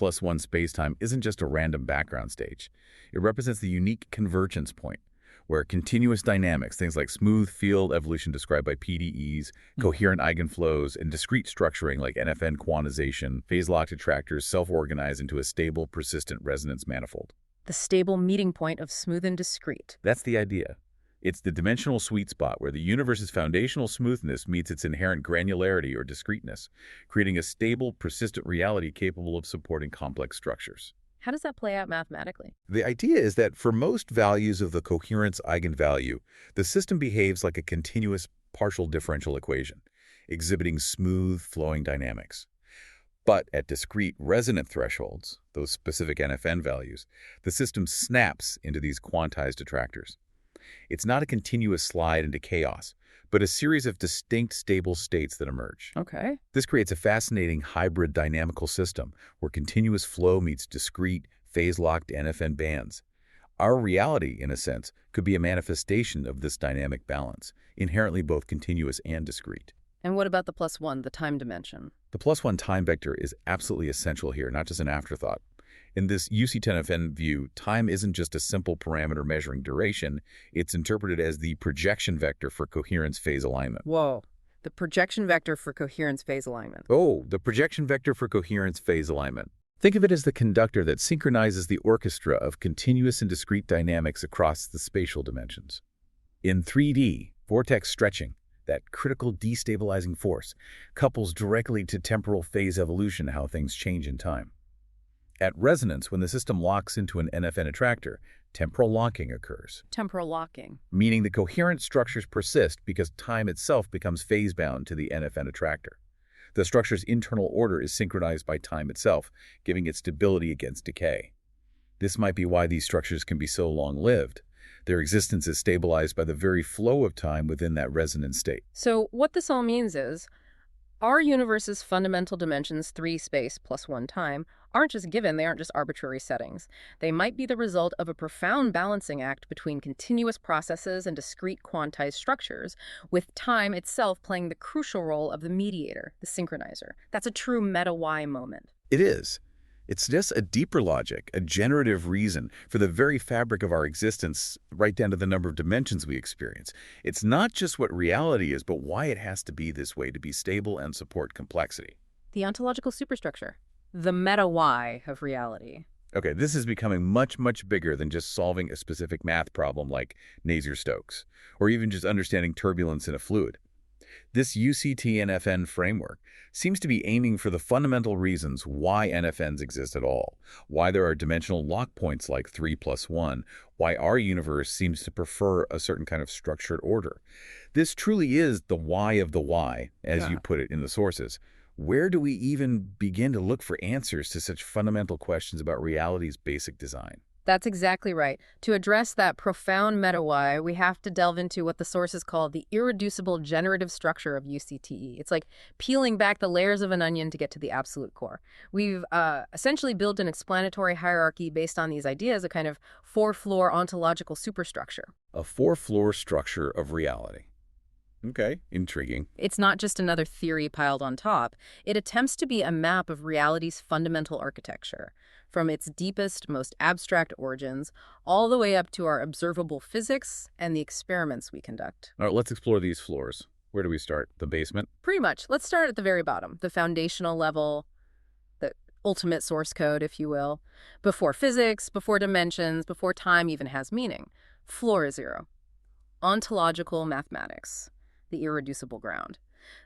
spacetime isn't just a random background stage. It represents the unique convergence point, where continuous dynamics, things like smooth field evolution described by PDEs, coherent eigenflows, and discrete structuring like NFN quantization, phase-locked attractors self-organize into a stable, persistent resonance manifold. The stable meeting point of smooth and discrete. That's the idea. It's the dimensional sweet spot where the universe's foundational smoothness meets its inherent granularity or discreteness, creating a stable, persistent reality capable of supporting complex structures. How does that play out mathematically? The idea is that for most values of the coherence eigenvalue, the system behaves like a continuous partial differential equation, exhibiting smooth, flowing dynamics. But at discrete resonant thresholds, those specific NFN values, the system snaps into these quantized attractors. It's not a continuous slide into chaos, but a series of distinct stable states that emerge. Okay. This creates a fascinating hybrid dynamical system where continuous flow meets discrete, phase-locked NFN bands. Our reality, in a sense, could be a manifestation of this dynamic balance, inherently both continuous and discrete. And what about the +1, the time dimension? The +1 time vector is absolutely essential here, not just an afterthought. In this UC10FN view, time isn't just a simple parameter measuring duration. It's interpreted as the projection vector for coherence phase alignment. Whoa. The projection vector for coherence phase alignment. Oh, the projection vector for coherence phase alignment. Think of it as the conductor that synchronizes the orchestra of continuous and discrete dynamics across the spatial dimensions. In 3D, vortex stretching, that critical destabilizing force, couples directly to temporal phase evolution, how things change in time. At resonance, when the system locks into an NFN attractor, temporal locking occurs. Temporal locking. Meaning the coherent structures persist because time itself becomes phase-bound to the NFN attractor. The structure's internal order is synchronized by time itself, giving it stability against decay. This might be why these structures can be so long-lived. Their existence is stabilized by the very flow of time within that resonant state. So what this all means is, our universe's fundamental dimensions, 3 space plus 1 time, aren't just given, they aren't just arbitrary settings. They might be the result of a profound balancing act between continuous processes and discrete quantized structures, with time itself playing the crucial role of the mediator, the synchronizer. That's a true meta-Y moment. It is. It's just a deeper logic, a generative reason for the very fabric of our existence, right down to the number of dimensions we experience. It's not just what reality is, but why it has to be this way to be stable and support complexity. The ontological superstructure, the meta-why of reality. Okay, this is becoming much, much bigger than just solving a specific math problem like Navier-Stokes, or even just understanding turbulence in a fluid. This UCTE NFN framework seems to be aiming for the fundamental reasons why NFNs exist at all, why there are dimensional lock points like 3 plus 1, why our universe seems to prefer a certain kind of structured order. This truly is the why of the why, as you put it in the sources. Where do we even begin to look for answers to such fundamental questions about reality's basic design? That's exactly right. To address that profound meta-why, we have to delve into what the sources call the irreducible generative structure of UCTE. It's like peeling back the layers of an onion to get to the absolute core. We've essentially built an explanatory hierarchy based on these ideas, a kind of four-floor ontological superstructure. A four-floor structure of reality. Okay, intriguing. It's not just another theory piled on top. It attempts to be a map of reality's fundamental architecture, from its deepest, most abstract origins, all the way up to our observable physics and the experiments we conduct. All right, let's explore these floors. Where do we start? The basement? Pretty much. Let's start at the very bottom, the foundational level, the ultimate source code, if you will. Before physics, before dimensions, before time even has meaning. Floor 0. Ontological mathematics. The irreducible ground.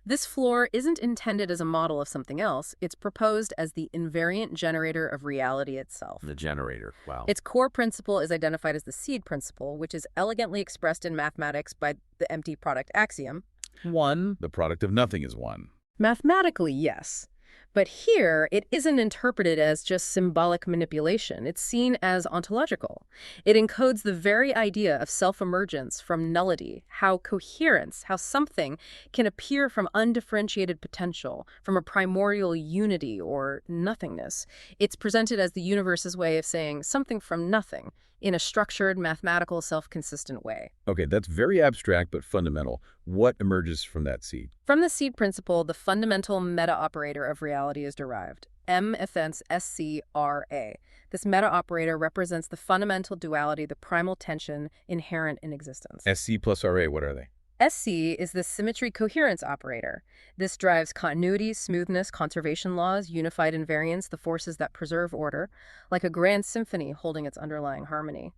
This floor isn't intended as a model of something else. It's proposed as the invariant generator of reality itself. The generator, wow. Its core principle is identified as the seed principle, which is elegantly expressed in mathematics by the empty product axiom. 1. The product of nothing is 1. Mathematically, yes. But here, it isn't interpreted as just symbolic manipulation. It's seen as ontological. It encodes the very idea of self-emergence from nullity, how coherence, how something can appear from undifferentiated potential, from a primordial unity or nothingness. It's presented as the universe's way of saying something from nothing, in a structured, mathematical, self-consistent way. Okay, that's very abstract but fundamental. What emerges from that seed? From the seed principle, the fundamental meta-operator of reality is derived. M offense SCRA. This meta-operator represents the fundamental duality, the primal tension inherent in existence. SC plus RA, what are they? SC is the symmetry coherence operator. This drives continuity, smoothness, conservation laws, unified invariance, the forces that preserve order, like a grand symphony holding its underlying harmony.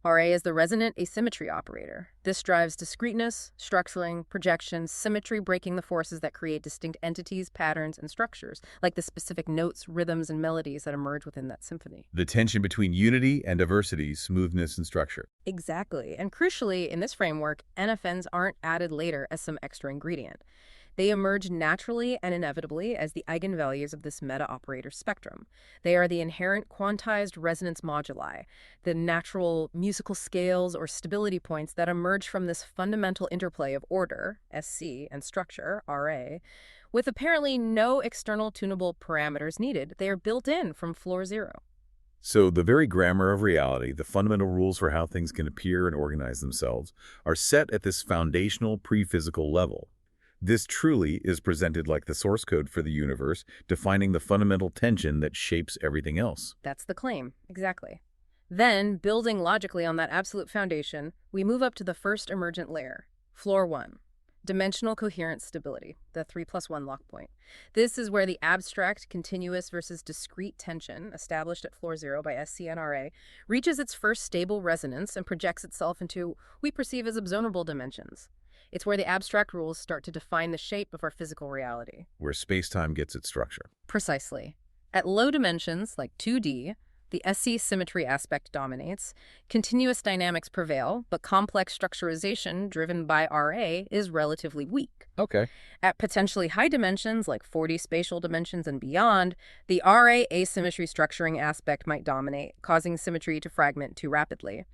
RA is the resonant asymmetry operator. This drives discreteness, structuring, projection, symmetry, breaking the forces that create distinct entities, patterns, and structures, like the specific notes, rhythms, and melodies that emerge within that symphony. The tension between unity and diversity, smoothness and structure. Exactly. And crucially, in this framework, NFNs aren't added later as some extra ingredient. They emerge naturally and inevitably as the eigenvalues of this meta-operator spectrum. They are the inherent quantized resonance moduli, the natural musical scales or stability points that emerge from this fundamental interplay of order, SC, and structure, RA, with apparently no external tunable parameters needed. They are built in from floor 0. So the very grammar of reality, the fundamental rules for how things can appear and organize themselves, are set at this foundational pre-physical level. This truly is presented like the source code for the universe, defining the fundamental tension that shapes everything else. That's the claim, exactly. Then, building logically on that absolute foundation, we move up to the first emergent layer, floor 1, dimensional coherent stability, the 3 plus 1 lock point. This is where the abstract, continuous versus discrete tension, established at floor 0 by SCNRA, reaches its first stable resonance and projects itself into what we perceive as observable dimensions. It's where the abstract rules start to define the shape of our physical reality. Where space-time gets its structure. Precisely. At low dimensions, like 2D, the SC symmetry aspect dominates, continuous dynamics prevail, but complex structurization driven by RA is relatively weak. Okay. At potentially high dimensions, like 4D spatial dimensions and beyond, the RA asymmetry structuring aspect might dominate, causing symmetry to fragment too rapidly.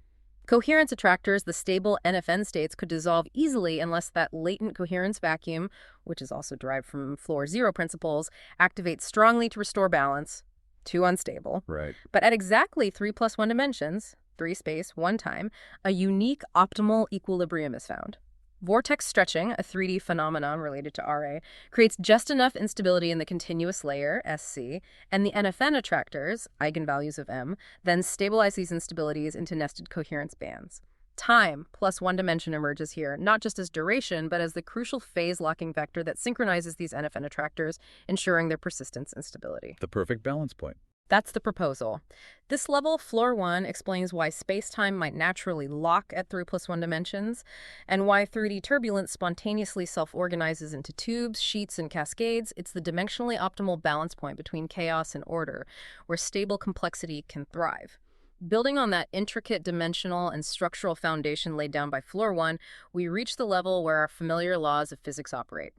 Coherence attractors, the stable NFN states, could dissolve easily unless that latent coherence vacuum, which is also derived from floor 0 principles, activates strongly to restore balance. Too unstable. Right. But at exactly 3 plus 1 dimensions, 3 space, 1 time, a unique optimal equilibrium is found. Vortex stretching, a 3D phenomenon related to RA, creates just enough instability in the continuous layer, SC, and the NFN attractors, eigenvalues of M, then stabilize these instabilities into nested coherence bands. Time plus one dimension emerges here, not just as duration, but as the crucial phase-locking vector that synchronizes these NFN attractors, ensuring their persistence and stability. The perfect balance point. That's the proposal. This level, floor 1, explains why space-time might naturally lock at 3 plus 1 dimensions, and why 3D turbulence spontaneously self-organizes into tubes, sheets, and cascades. It's the dimensionally optimal balance point between chaos and order, where stable complexity can thrive. Building on that intricate dimensional and structural foundation laid down by floor 1, we reach the level where our familiar laws of physics operate.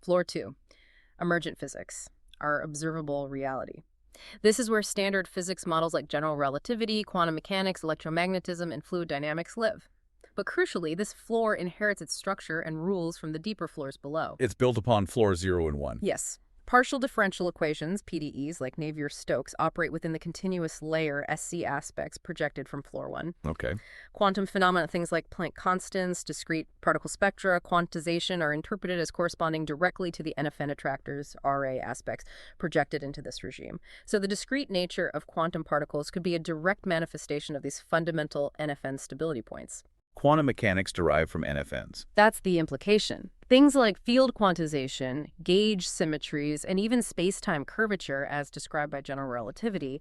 Floor 2, emergent physics, our observable reality. This is where standard physics models like general relativity, quantum mechanics, electromagnetism, and fluid dynamics live. But crucially, this floor inherits its structure and rules from the deeper floors below. It's built upon floors 0 and 1. Yes. Partial differential equations, PDEs, like Navier-Stokes, operate within the continuous layer SC aspects projected from floor 1. Okay. Quantum phenomena, things like Planck constants, discrete particle spectra, quantization, are interpreted as corresponding directly to the NFN attractors, RA aspects, projected into this regime. So the discrete nature of quantum particles could be a direct manifestation of these fundamental NFN stability points. Quantum mechanics derive from NFNs. That's the implication. Things like field quantization, gauge symmetries, and even space-time curvature, as described by general relativity,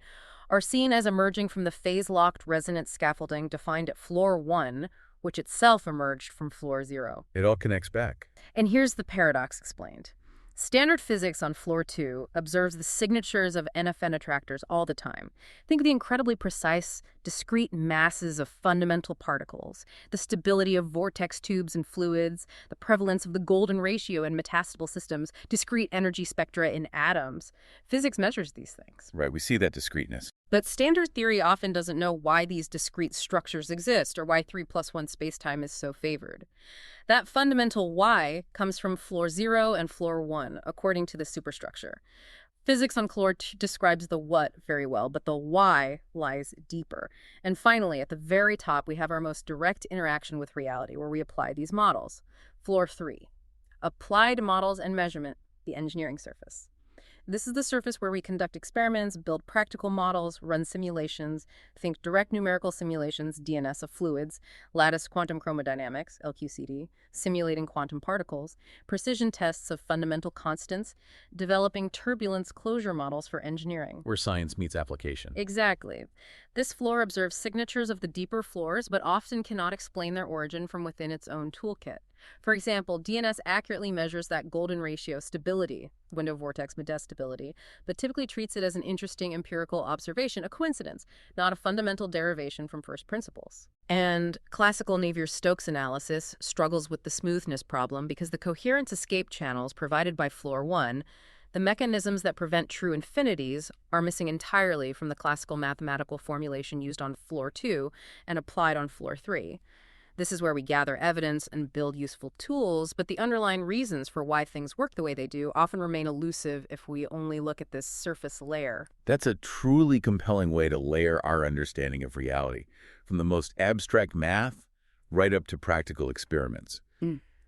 are seen as emerging from the phase-locked resonance scaffolding defined at floor 1, which itself emerged from floor 0. It all connects back. And here's the paradox explained. Standard physics on floor 2 observes the signatures of NFN attractors all the time. Think of the incredibly precise, discrete masses of fundamental particles, the stability of vortex tubes and fluids, the prevalence of the golden ratio in metastable systems, discrete energy spectra in atoms. Physics measures these things. Right, we see that discreteness. But standard theory often doesn't know why these discrete structures exist or why 3 plus 1 spacetime is so favored. That fundamental why comes from floor 0 and floor 1, according to the superstructure. Physics on floor 2 describes the what very well, but the why lies deeper. And finally, at the very top, we have our most direct interaction with reality, where we apply these models. Floor 3, applied models and measurement, the engineering surface. This is the surface where we conduct experiments, build practical models, run simulations, think direct numerical simulations, DNS of fluids, lattice quantum chromodynamics, LQCD, simulating quantum particles, precision tests of fundamental constants, developing turbulence closure models for engineering. Where science meets application. Exactly. This floor observes signatures of the deeper floors, but often cannot explain their origin from within its own toolkit. For example, DNS accurately measures that golden ratio stability, window vortex metastability, but typically treats it as an interesting empirical observation, a coincidence, not a fundamental derivation from first principles. And classical Navier-Stokes analysis struggles with the smoothness problem because the coherence escape channels provided by floor 1, the mechanisms that prevent true infinities, are missing entirely from the classical mathematical formulation used on floor 2 and applied on floor 3. This is where we gather evidence and build useful tools, but the underlying reasons for why things work the way they do often remain elusive if we only look at this surface layer. That's a truly compelling way to layer our understanding of reality, from the most abstract math right up to practical experiments.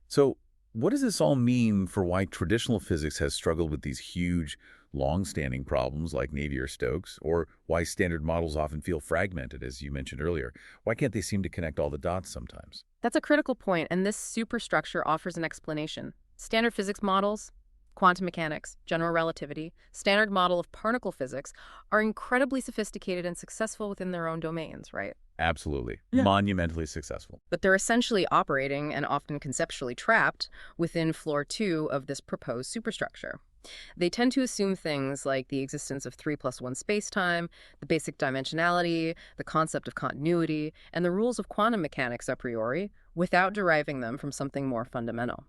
So, what does this all mean for why traditional physics has struggled with these huge, long-standing problems like Navier-Stokes, or why standard models often feel fragmented, as you mentioned earlier? Why can't they seem to connect all the dots sometimes? That's a critical point, and this superstructure offers an explanation. Standard physics models, quantum mechanics, general relativity, standard model of particle physics are incredibly sophisticated and successful within their own domains, right? Absolutely. Yeah. Monumentally successful. But they're essentially operating and often conceptually trapped within floor 2 of this proposed superstructure. They tend to assume things like the existence of 3 plus 1 spacetime, the basic dimensionality, the concept of continuity, and the rules of quantum mechanics a priori, without deriving them from something more fundamental.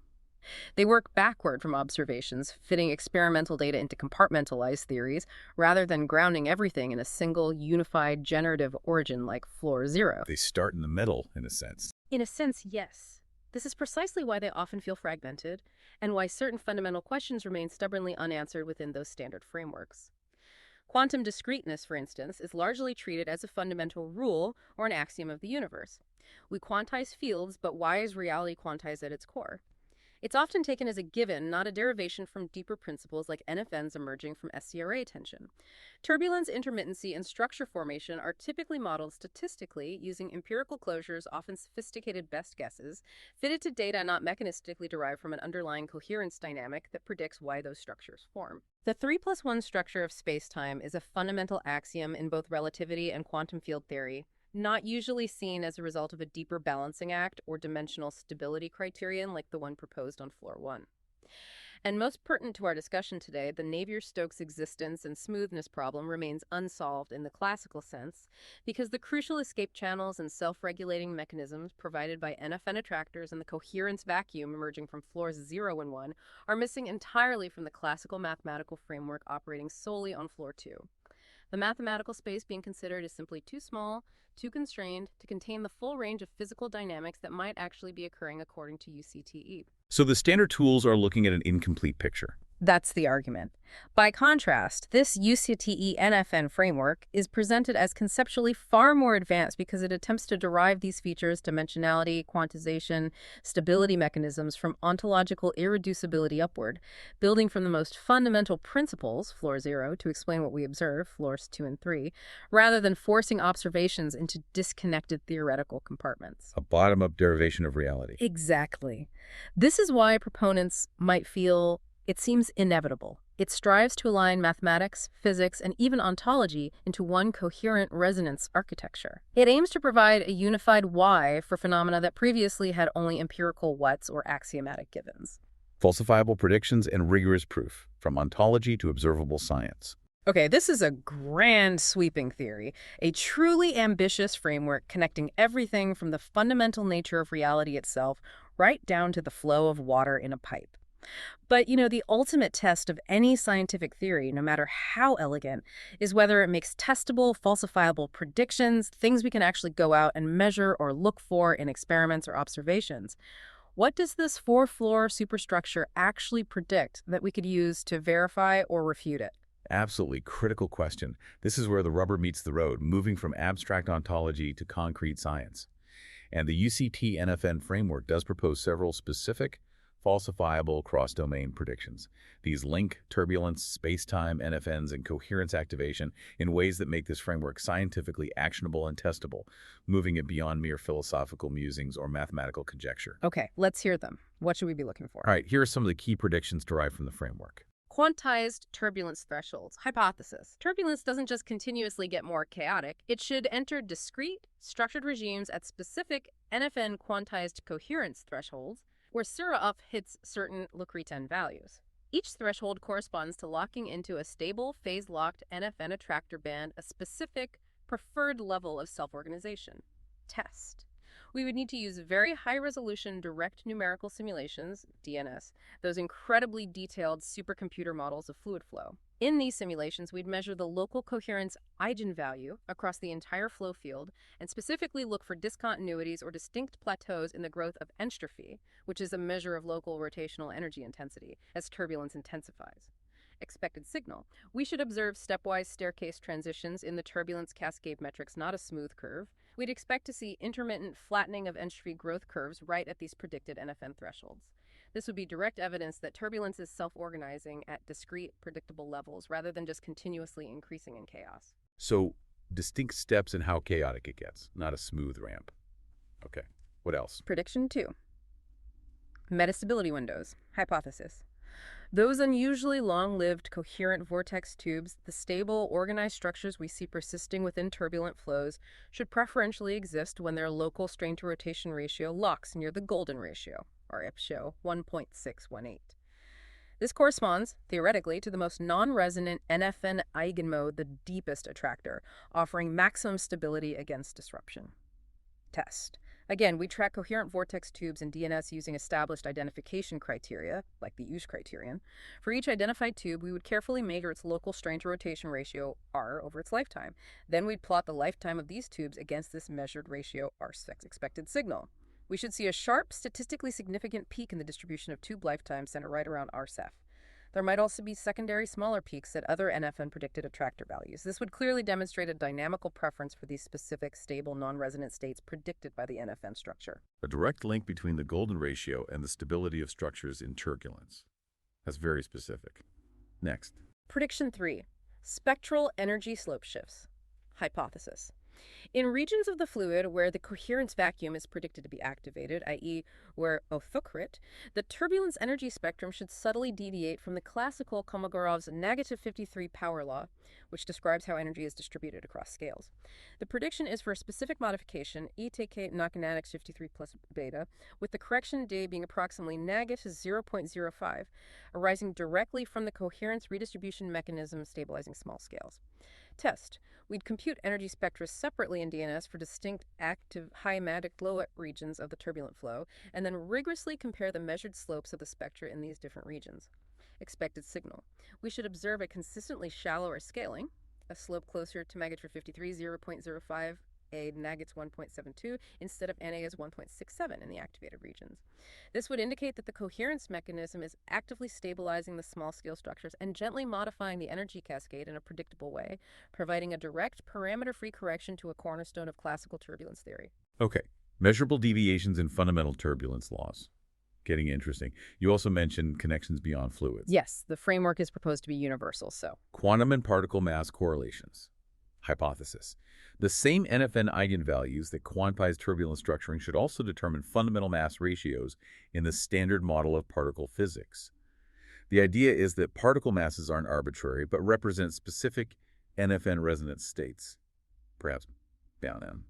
They work backward from observations, fitting experimental data into compartmentalized theories, rather than grounding everything in a single, unified, generative origin like floor 0. They start in the middle, in a sense. In a sense, yes. This is precisely why they often feel fragmented, and why certain fundamental questions remain stubbornly unanswered within those standard frameworks. Quantum discreteness, for instance, is largely treated as a fundamental rule or an axiom of the universe. We quantize fields, but why is reality quantized at its core? It's often taken as a given, not a derivation from deeper principles like NFNs emerging from SCRA tension. Turbulence, intermittency, and structure formation are typically modeled statistically using empirical closures, often sophisticated best guesses, fitted to data not mechanistically derived from an underlying coherence dynamic that predicts why those structures form. The 3+1 structure of spacetime is a fundamental axiom in both relativity and quantum field theory, not usually seen as a result of a deeper balancing act or dimensional stability criterion like the one proposed on floor 1. And most pertinent to our discussion today, the Navier-Stokes existence and smoothness problem remains unsolved in the classical sense because the crucial escape channels and self-regulating mechanisms provided by NFN attractors and the coherence vacuum emerging from floors 0 and 1 are missing entirely from the classical mathematical framework operating solely on floor 2. The mathematical space being considered is simply too small, too constrained to contain the full range of physical dynamics that might actually be occurring according to UCTE. So the standard tools are looking at an incomplete picture. That's the argument. By contrast, this UCTE NFN framework is presented as conceptually far more advanced because it attempts to derive these features, dimensionality, quantization, stability mechanisms from ontological irreducibility upward, building from the most fundamental principles, floor 0, to explain what we observe, floors 2 and 3, rather than forcing observations into disconnected theoretical compartments. A bottom-up derivation of reality. Exactly. This is why proponents might feel it seems inevitable. It strives to align mathematics, physics, and even ontology into one coherent resonance architecture. It aims to provide a unified why for phenomena that previously had only empirical whats or axiomatic givens. Falsifiable predictions and rigorous proof, from ontology to observable science. Okay, this is a grand sweeping theory, a truly ambitious framework connecting everything from the fundamental nature of reality itself right down to the flow of water in a pipe. But, the ultimate test of any scientific theory, no matter how elegant, is whether it makes testable, falsifiable predictions, things we can actually go out and measure or look for in experiments or observations. What does this four-floor superstructure actually predict that we could use to verify or refute it? Absolutely critical question. This is where the rubber meets the road, moving from abstract ontology to concrete science. And the UCT NFN framework does propose several specific, falsifiable cross-domain predictions. These link turbulence, space-time, NFNs, and coherence activation in ways that make this framework scientifically actionable and testable, moving it beyond mere philosophical musings or mathematical conjecture. Okay, let's hear them. What should we be looking for? All right, here are some of the key predictions derived from the framework. Quantized turbulence thresholds. Hypothesis. Turbulence doesn't just continuously get more chaotic. It should enter discrete, structured regimes at specific NFN quantized coherence thresholds where Sirah hits certain Lagrangian values. Each threshold corresponds to locking into a stable, phase-locked NFN attractor band a specific, preferred level of self-organization. Test. We would need to use very high-resolution direct numerical simulations, DNS, those incredibly detailed supercomputer models of fluid flow. In these simulations, we'd measure the local coherence eigenvalue across the entire flow field and specifically look for discontinuities or distinct plateaus in the growth of entropy, which is a measure of local rotational energy intensity, as turbulence intensifies. Expected signal. We should observe stepwise staircase transitions in the turbulence cascade metrics, not a smooth curve. We'd expect to see intermittent flattening of entropy growth curves right at these predicted NFN thresholds. This would be direct evidence that turbulence is self-organizing at discrete, predictable levels rather than just continuously increasing in chaos. So, distinct steps in how chaotic it gets, not a smooth ramp. Okay, what else? Prediction 2. Metastability windows. Hypothesis. Those unusually long-lived coherent vortex tubes, the stable, organized structures we see persisting within turbulent flows, should preferentially exist when their local strain-to-rotation ratio locks near the golden ratio, or IPSHO 1.618. This corresponds, theoretically, to the most non-resonant NFN eigenmode, the deepest attractor, offering maximum stability against disruption. Test. Again, we track coherent vortex tubes in DNS using established identification criteria, like the UCTE criterion. For each identified tube, we would carefully measure its local strain-to-rotation ratio, R, over its lifetime. Then we'd plot the lifetime of these tubes against this measured ratio, R expected signal. We should see a sharp, statistically significant peak in the distribution of tube lifetime centered right around RSEF. There might also be secondary smaller peaks at other NFN predicted attractor values. This would clearly demonstrate a dynamical preference for these specific stable non-resonant states predicted by the NFN structure. A direct link between the golden ratio and the stability of structures in turbulence. That's very specific. Next. Prediction 3. Spectral energy slope shifts. Hypothesis. In regions of the fluid where the coherence vacuum is predicted to be activated, i.e. where Noetherian, the turbulence energy spectrum should subtly deviate from the classical Kolmogorov's -53 power law, which describes how energy is distributed across scales. The prediction is for a specific modification, ETK Navier 53 plus beta, with the correction day being approximately -0.05, arising directly from the coherence redistribution mechanism stabilizing small scales. Test. We'd compute energy spectra separately in DNS for distinct active high matic low regions of the turbulent flow, and then rigorously compare the measured slopes of the spectra in these different regions. Expected signal. We should observe a consistently shallower scaling, a slope closer to magnitude 53, 0.05, a Nagit's 1.72 instead of NA is 1.67 in the activated regions. This would indicate that the coherence mechanism is actively stabilizing the small-scale structures and gently modifying the energy cascade in a predictable way, providing a direct parameter-free correction to a cornerstone of classical turbulence theory. Okay, measurable deviations in fundamental turbulence laws. Getting interesting. You also mentioned connections beyond fluids. Yes, the framework is proposed to be universal, so. Quantum and particle mass correlations. Hypothesis. The same NFN eigenvalues that quantize turbulence structuring should also determine fundamental mass ratios in the standard model of particle physics. The idea is that particle masses aren't arbitrary, but represent specific NFN resonance states. Perhaps down in.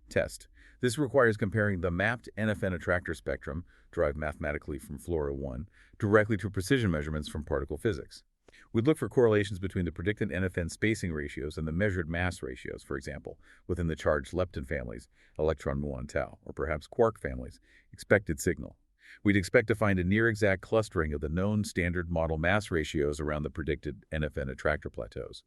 Test. This requires comparing the mapped NFN attractor spectrum, derived mathematically from Flora 1, directly to precision measurements from particle physics. We'd look for correlations between the predicted NFN spacing ratios and the measured mass ratios, for example, within the charged lepton families, electron, muon, tau, or perhaps quark families, expected signal. We'd expect to find a near-exact clustering of the known standard model mass ratios around the predicted NFN attractor plateaus.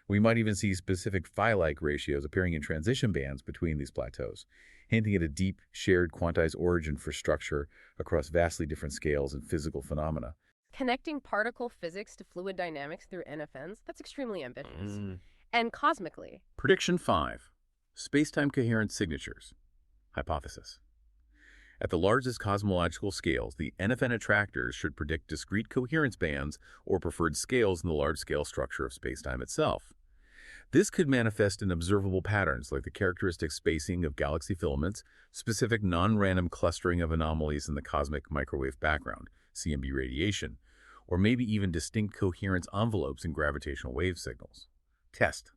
We might even see specific phi-like ratios appearing in transition bands between these plateaus, hinting at a deep, shared quantized origin for structure across vastly different scales and physical phenomena. Connecting particle physics to fluid dynamics through NFNs, that's extremely ambitious. And cosmically. Prediction 5. Spacetime coherent signatures. Hypothesis. At the largest cosmological scales, the NFN attractors should predict discrete coherence bands or preferred scales in the large-scale structure of spacetime itself. This could manifest in observable patterns like the characteristic spacing of galaxy filaments, specific non-random clustering of anomalies in the cosmic microwave background, CMB radiation, or maybe even distinct coherence envelopes in gravitational wave signals. Test.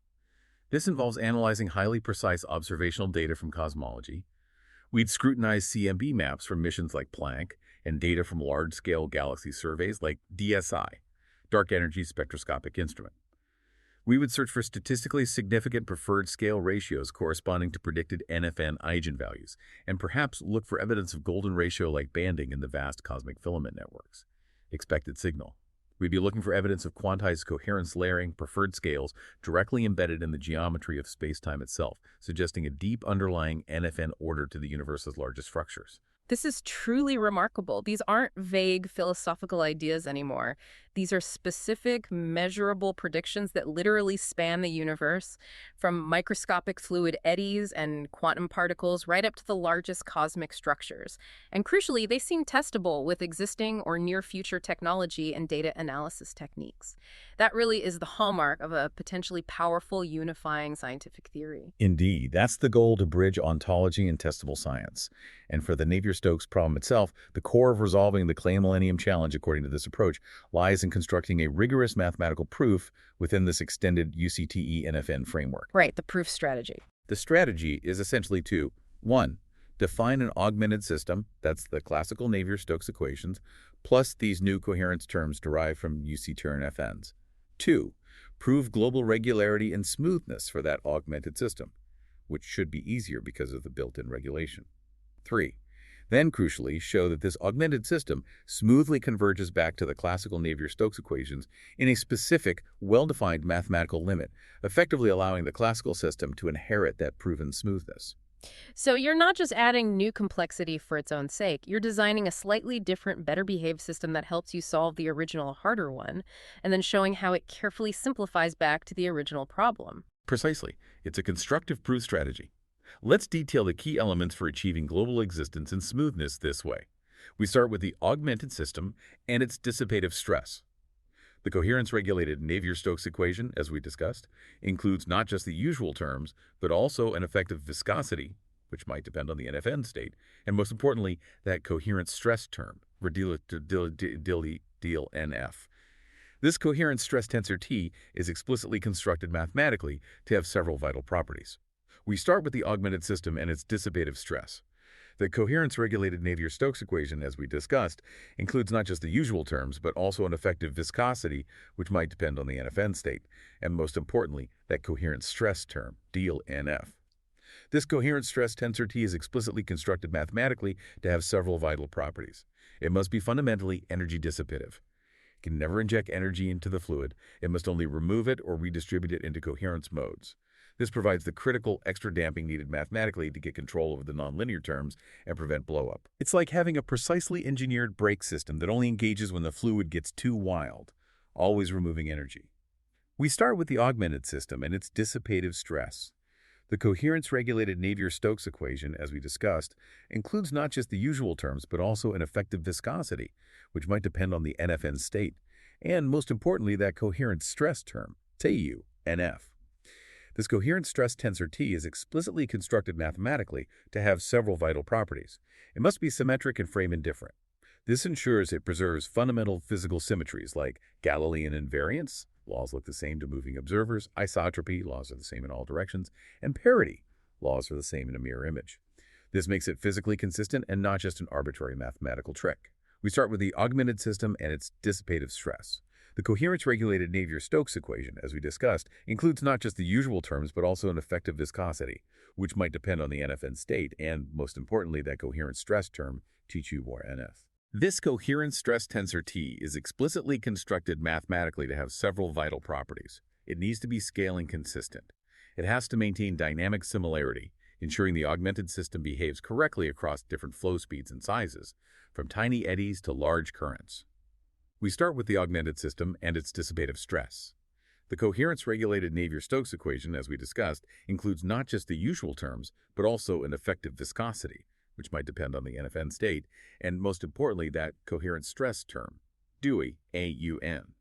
This involves analyzing highly precise observational data from cosmology. We'd scrutinize CMB maps from missions like Planck and data from large-scale galaxy surveys like DSI, Dark Energy Spectroscopic Instrument. We would search for statistically significant preferred scale ratios corresponding to predicted NFN eigenvalues, and perhaps look for evidence of golden ratio-like banding in the vast cosmic filament networks. Expected signal. We'd be looking for evidence of quantized coherence layering preferred scales directly embedded in the geometry of spacetime itself, suggesting a deep underlying NFN order to the universe's largest structures. This is truly remarkable. These aren't vague philosophical ideas anymore. These are specific, measurable predictions that literally span the universe, from microscopic fluid eddies and quantum particles right up to the largest cosmic structures. And crucially, they seem testable with existing or near-future technology and data analysis techniques. That really is the hallmark of a potentially powerful, unifying scientific theory. Indeed, that's the goal to bridge ontology and testable science. And for the Navier-Stokes problem itself, the core of resolving the Clay Millennium Challenge, according to this approach, lies in constructing a rigorous mathematical proof within this extended UCTE NFN framework. Right, the proof strategy. The strategy is essentially to 1. Define an augmented system, that's the classical Navier-Stokes equations, plus these new coherence terms derived from UCTE NFNs. 2. Prove global regularity and smoothness for that augmented system, which should be easier because of the built-in regulation. 3. Then, crucially, show that this augmented system smoothly converges back to the classical Navier-Stokes equations in a specific, well-defined mathematical limit, effectively allowing the classical system to inherit that proven smoothness. So you're not just adding new complexity for its own sake. You're designing a slightly different, better behaved system that helps you solve the original harder one, and then showing how it carefully simplifies back to the original problem. Precisely. It's a constructive proof strategy. Let's detail the key elements for achieving global existence and smoothness this way. We start with the augmented system and its dissipative stress. The coherence-regulated Navier-Stokes equation, as we discussed, includes not just the usual terms, but also an effective viscosity, which might depend on the NFN state, and most importantly, that coherent stress term, NF. This coherent stress tensor T is explicitly constructed mathematically to have several vital properties. We start with the augmented system and its dissipative stress. The coherence-regulated Navier-Stokes equation, as we discussed, includes not just the usual terms, but also an effective viscosity, which might depend on the NFN state, and most importantly, that coherent stress term, NF. This coherent stress tensor T is explicitly constructed mathematically to have several vital properties. It must be fundamentally energy dissipative. It can never inject energy into the fluid. It must only remove it or redistribute it into coherence modes. This provides the critical extra damping needed mathematically to get control over the nonlinear terms and prevent blowup. It's like having a precisely engineered brake system that only engages when the fluid gets too wild, always removing energy. We start with the augmented system and its dissipative stress. The coherence-regulated Navier-Stokes equation, as we discussed, includes not just the usual terms, but also an effective viscosity, which might depend on the NFN state, and most importantly, that coherent stress term, NF. This coherent stress tensor T is explicitly constructed mathematically to have several vital properties. It must be symmetric and frame indifferent. This ensures it preserves fundamental physical symmetries like Galilean invariance, laws look the same to moving observers, isotropy, laws are the same in all directions, and parity, laws are the same in a mirror image. This makes it physically consistent and not just an arbitrary mathematical trick. We start with the augmented system and its dissipative stress. The coherence-regulated Navier-Stokes equation, as we discussed, includes not just the usual terms, but also an effective viscosity, which might depend on the NFN state, and, most importantly, that coherent stress term, T2-NF. This coherent stress tensor T is explicitly constructed mathematically to have several vital properties. It needs to be scaling consistent. It has to maintain dynamic similarity, ensuring the augmented system behaves correctly across different flow speeds and sizes, from tiny eddies to large currents. We start with the augmented system and its dissipative stress. The coherence-regulated Navier-Stokes equation, as we discussed, includes not just the usual terms, but also an effective viscosity, which might depend on the NFN state, and most importantly, that coherent stress term, DUI, AUN.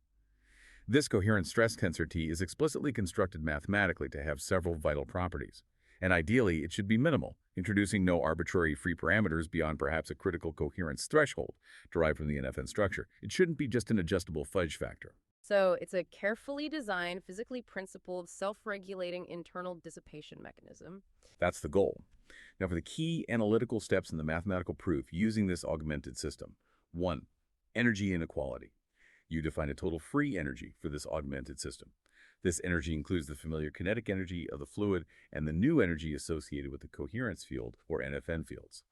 This coherent stress tensor T is explicitly constructed mathematically to have several vital properties, and ideally it should be minimal, introducing no arbitrary free parameters beyond perhaps a critical coherence threshold derived from the NFN structure. It shouldn't be just an adjustable fudge factor. So it's a carefully designed, physically principled, self-regulating internal dissipation mechanism. That's the goal. Now for the key analytical steps in the mathematical proof using this augmented system. 1. Energy inequality. You define a total free energy for this augmented system. This energy includes the familiar kinetic energy of the fluid and the new energy associated with the coherence field or NFN fields.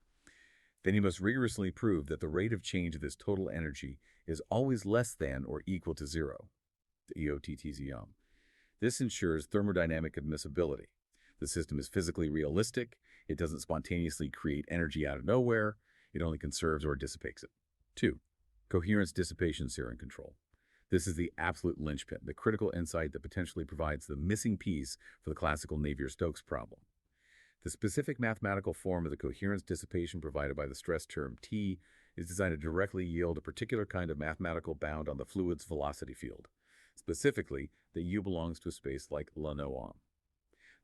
Then you must rigorously prove that the rate of change of this total energy is always less than or equal to zero, the EOTTZM. This ensures thermodynamic admissibility. The system is physically realistic, it doesn't spontaneously create energy out of nowhere, it only conserves or dissipates it. 2. Coherence dissipation serum control. This is the absolute linchpin, the critical insight that potentially provides the missing piece for the classical Navier-Stokes problem. The specific mathematical form of the coherence dissipation provided by the stress term T is designed to directly yield a particular kind of mathematical bound on the fluid's velocity field, specifically that U belongs to a space like Lanois.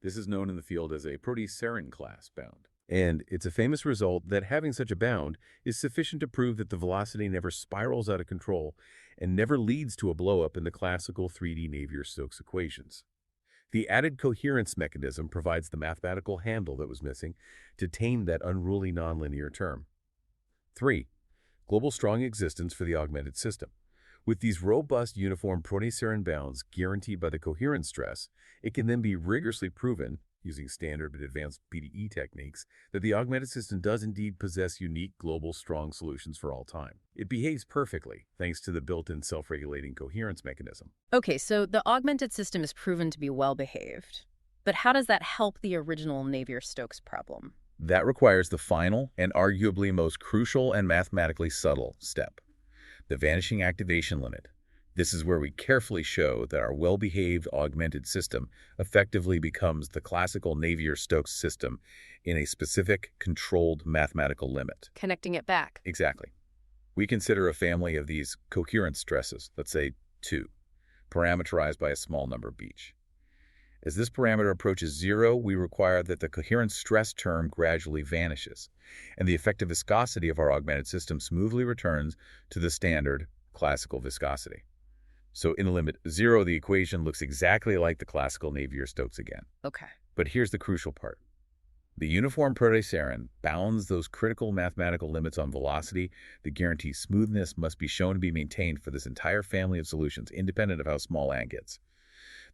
This is known in the field as a Proteus-Serin class bound. And it's a famous result that having such a bound is sufficient to prove that the velocity never spirals out of control and never leads to a blowup in the classical 3D Navier-Stokes equations. The added coherence mechanism provides the mathematical handle that was missing to tame that unruly nonlinear term. 3. Global strong existence for the augmented system. With these robust uniform Proteus-Serin bounds guaranteed by the coherence stress, it can then be rigorously proven, using standard but advanced PDE techniques, that the augmented system does indeed possess unique global strong solutions for all time. It behaves perfectly, thanks to the built-in self-regulating coherence mechanism. Okay, so the augmented system is proven to be well behaved. But how does that help the original Navier-Stokes problem? That requires the final and arguably most crucial and mathematically subtle step, the vanishing activation limit. This is where we carefully show that our well-behaved augmented system effectively becomes the classical Navier-Stokes system in a specific, controlled mathematical limit. Connecting it back. Exactly. We consider a family of these coherent stresses, let's say 2, parameterized by a small number of each. As this parameter approaches 0, we require that the coherent stress term gradually vanishes, and the effective viscosity of our augmented system smoothly returns to the standard classical viscosity. So in the limit 0, the equation looks exactly like the classical Navier-Stokes again. Okay. But here's the crucial part. The uniform protoseron bounds those critical mathematical limits on velocity that guarantee smoothness must be shown to be maintained for this entire family of solutions, independent of how small n gets.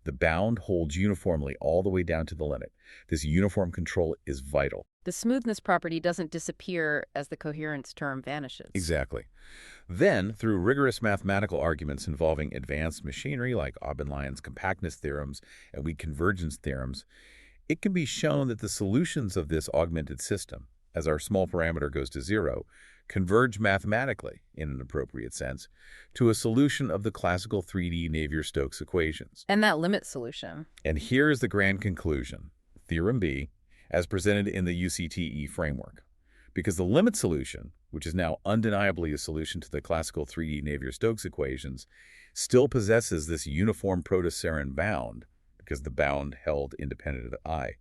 The bound holds uniformly all the way down to the limit. This uniform control is vital. The smoothness property doesn't disappear as the coherence term vanishes. Exactly. Then, through rigorous mathematical arguments involving advanced machinery like Aubin-Lyon's compactness theorems and weak convergence theorems, it can be shown that the solutions of this augmented system, as our small parameter goes to 0, converge mathematically, in an appropriate sense, to a solution of the classical 3D Navier-Stokes equations. And that limit solution. And here is the grand conclusion, Theorem B, as presented in the UCTE framework. Because the limit solution, which is now undeniably a solution to the classical 3D Navier-Stokes equations, still possesses this uniform protoseron bound, because the bound held independent of I,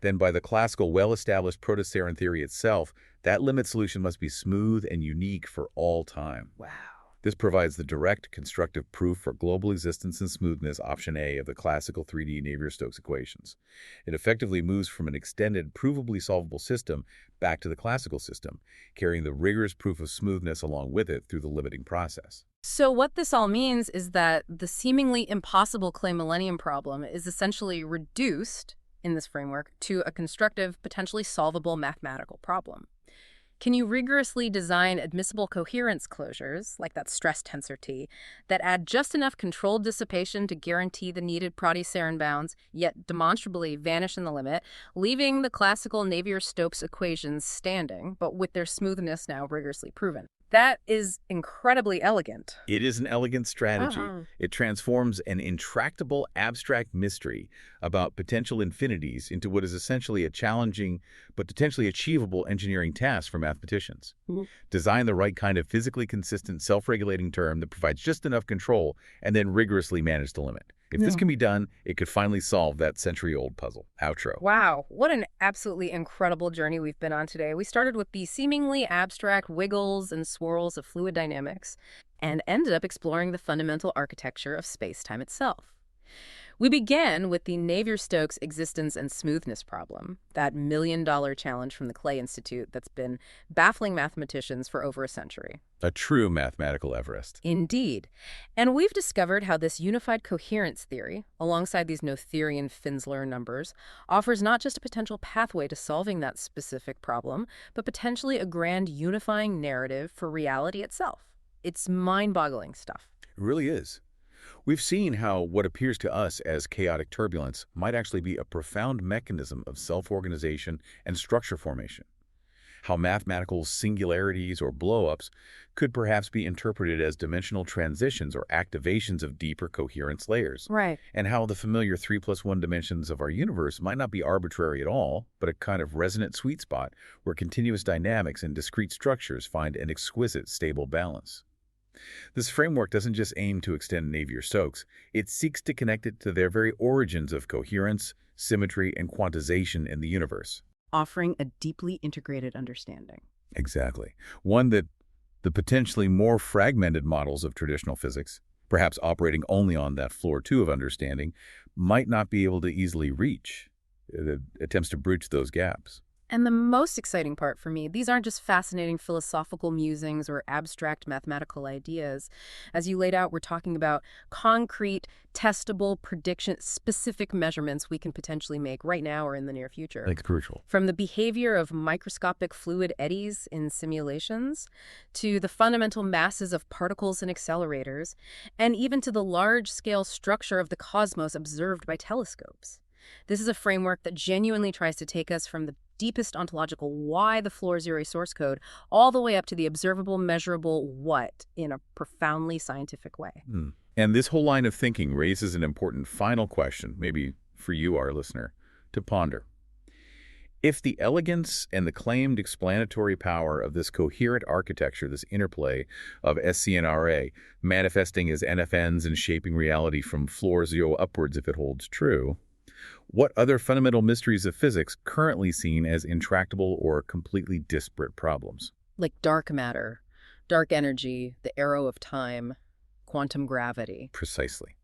then by the classical well-established protoseron theory itself, that limit solution must be smooth and unique for all time. Wow. This provides the direct constructive proof for global existence and smoothness, option A, of the classical 3D Navier-Stokes equations. It effectively moves from an extended, provably solvable system back to the classical system, carrying the rigorous proof of smoothness along with it through the limiting process. So what this all means is that the seemingly impossible Clay Millennium problem is essentially reduced in this framework to a constructive, potentially solvable mathematical problem. Can you rigorously design admissible coherence closures, like that stress tensor T, that add just enough controlled dissipation to guarantee the needed protoseron bounds, yet demonstrably vanish in the limit, leaving the classical Navier-Stokes equations standing, but with their smoothness now rigorously proven? That is incredibly elegant. It is an elegant strategy. It transforms an intractable abstract mystery about potential infinities into what is essentially a challenging but potentially achievable engineering task for mathematicians. Design the right kind of physically consistent, self-regulating term that provides just enough control and then rigorously manage the limit. If this can be done, it could finally solve that century-old puzzle. Outro. Wow, what an absolutely incredible journey we've been on today. We started with the seemingly abstract wiggles and swirls of fluid dynamics and ended up exploring the fundamental architecture of space-time itself. We began with the Navier-Stokes existence and smoothness problem, that million-dollar challenge from the Clay Institute that's been baffling mathematicians for over a century. A true mathematical Everest. Indeed. And we've discovered how this unified coherence theory, alongside these Noetherian-Finsler numbers, offers not just a potential pathway to solving that specific problem, but potentially a grand unifying narrative for reality itself. It's mind-boggling stuff. It really is. We've seen how what appears to us as chaotic turbulence might actually be a profound mechanism of self-organization and structure formation. How mathematical singularities or blow-ups could perhaps be interpreted as dimensional transitions or activations of deeper coherence layers. Right. And how the familiar 3 + 1 dimensions of our universe might not be arbitrary at all, but a kind of resonant sweet spot where continuous dynamics and discrete structures find an exquisite stable balance. This framework doesn't just aim to extend Navier-Stokes, it seeks to connect it to their very origins of coherence, symmetry, and quantization in the universe. Offering a deeply integrated understanding. Exactly. One that the potentially more fragmented models of traditional physics, perhaps operating only on that floor 2 of understanding, might not be able to easily reach. It attempts to bridge those gaps. And the most exciting part for me, these aren't just fascinating philosophical musings or abstract mathematical ideas. As you laid out, we're talking about concrete, testable, prediction-specific measurements we can potentially make right now or in the near future. Like crucial. From the behavior of microscopic fluid eddies in simulations, to the fundamental masses of particles and accelerators, and even to the large-scale structure of the cosmos observed by telescopes. This is a framework that genuinely tries to take us from the deepest ontological why, the floor zero source code, all the way up to the observable, measurable what in a profoundly scientific way. And this whole line of thinking raises an important final question, maybe for you, our listener, to ponder. If the elegance and the claimed explanatory power of this coherent architecture, this interplay of SCNRA, manifesting as NFNs and shaping reality from floor zero upwards if it holds true, what other fundamental mysteries of physics currently seen as intractable or completely disparate problems? Like dark matter, dark energy, the arrow of time, quantum gravity. Precisely.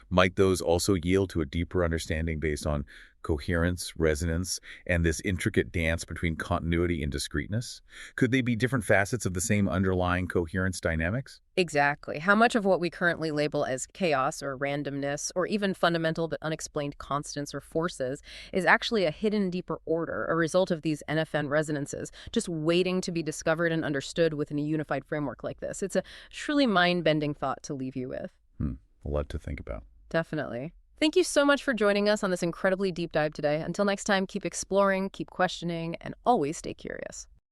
Might those also yield to a deeper understanding based on coherence, resonance, and this intricate dance between continuity and discreteness? Could they be different facets of the same underlying coherence dynamics? Exactly. How much of what we currently label as chaos or randomness or even fundamental but unexplained constants or forces is actually a hidden deeper order, a result of these NFN resonances, just waiting to be discovered and understood within a unified framework like this? It's a truly mind-bending thought to leave you with. A lot to think about. Definitely. Thank you so much for joining us on this incredibly deep dive today. Until next time, keep exploring, keep questioning, and always stay curious.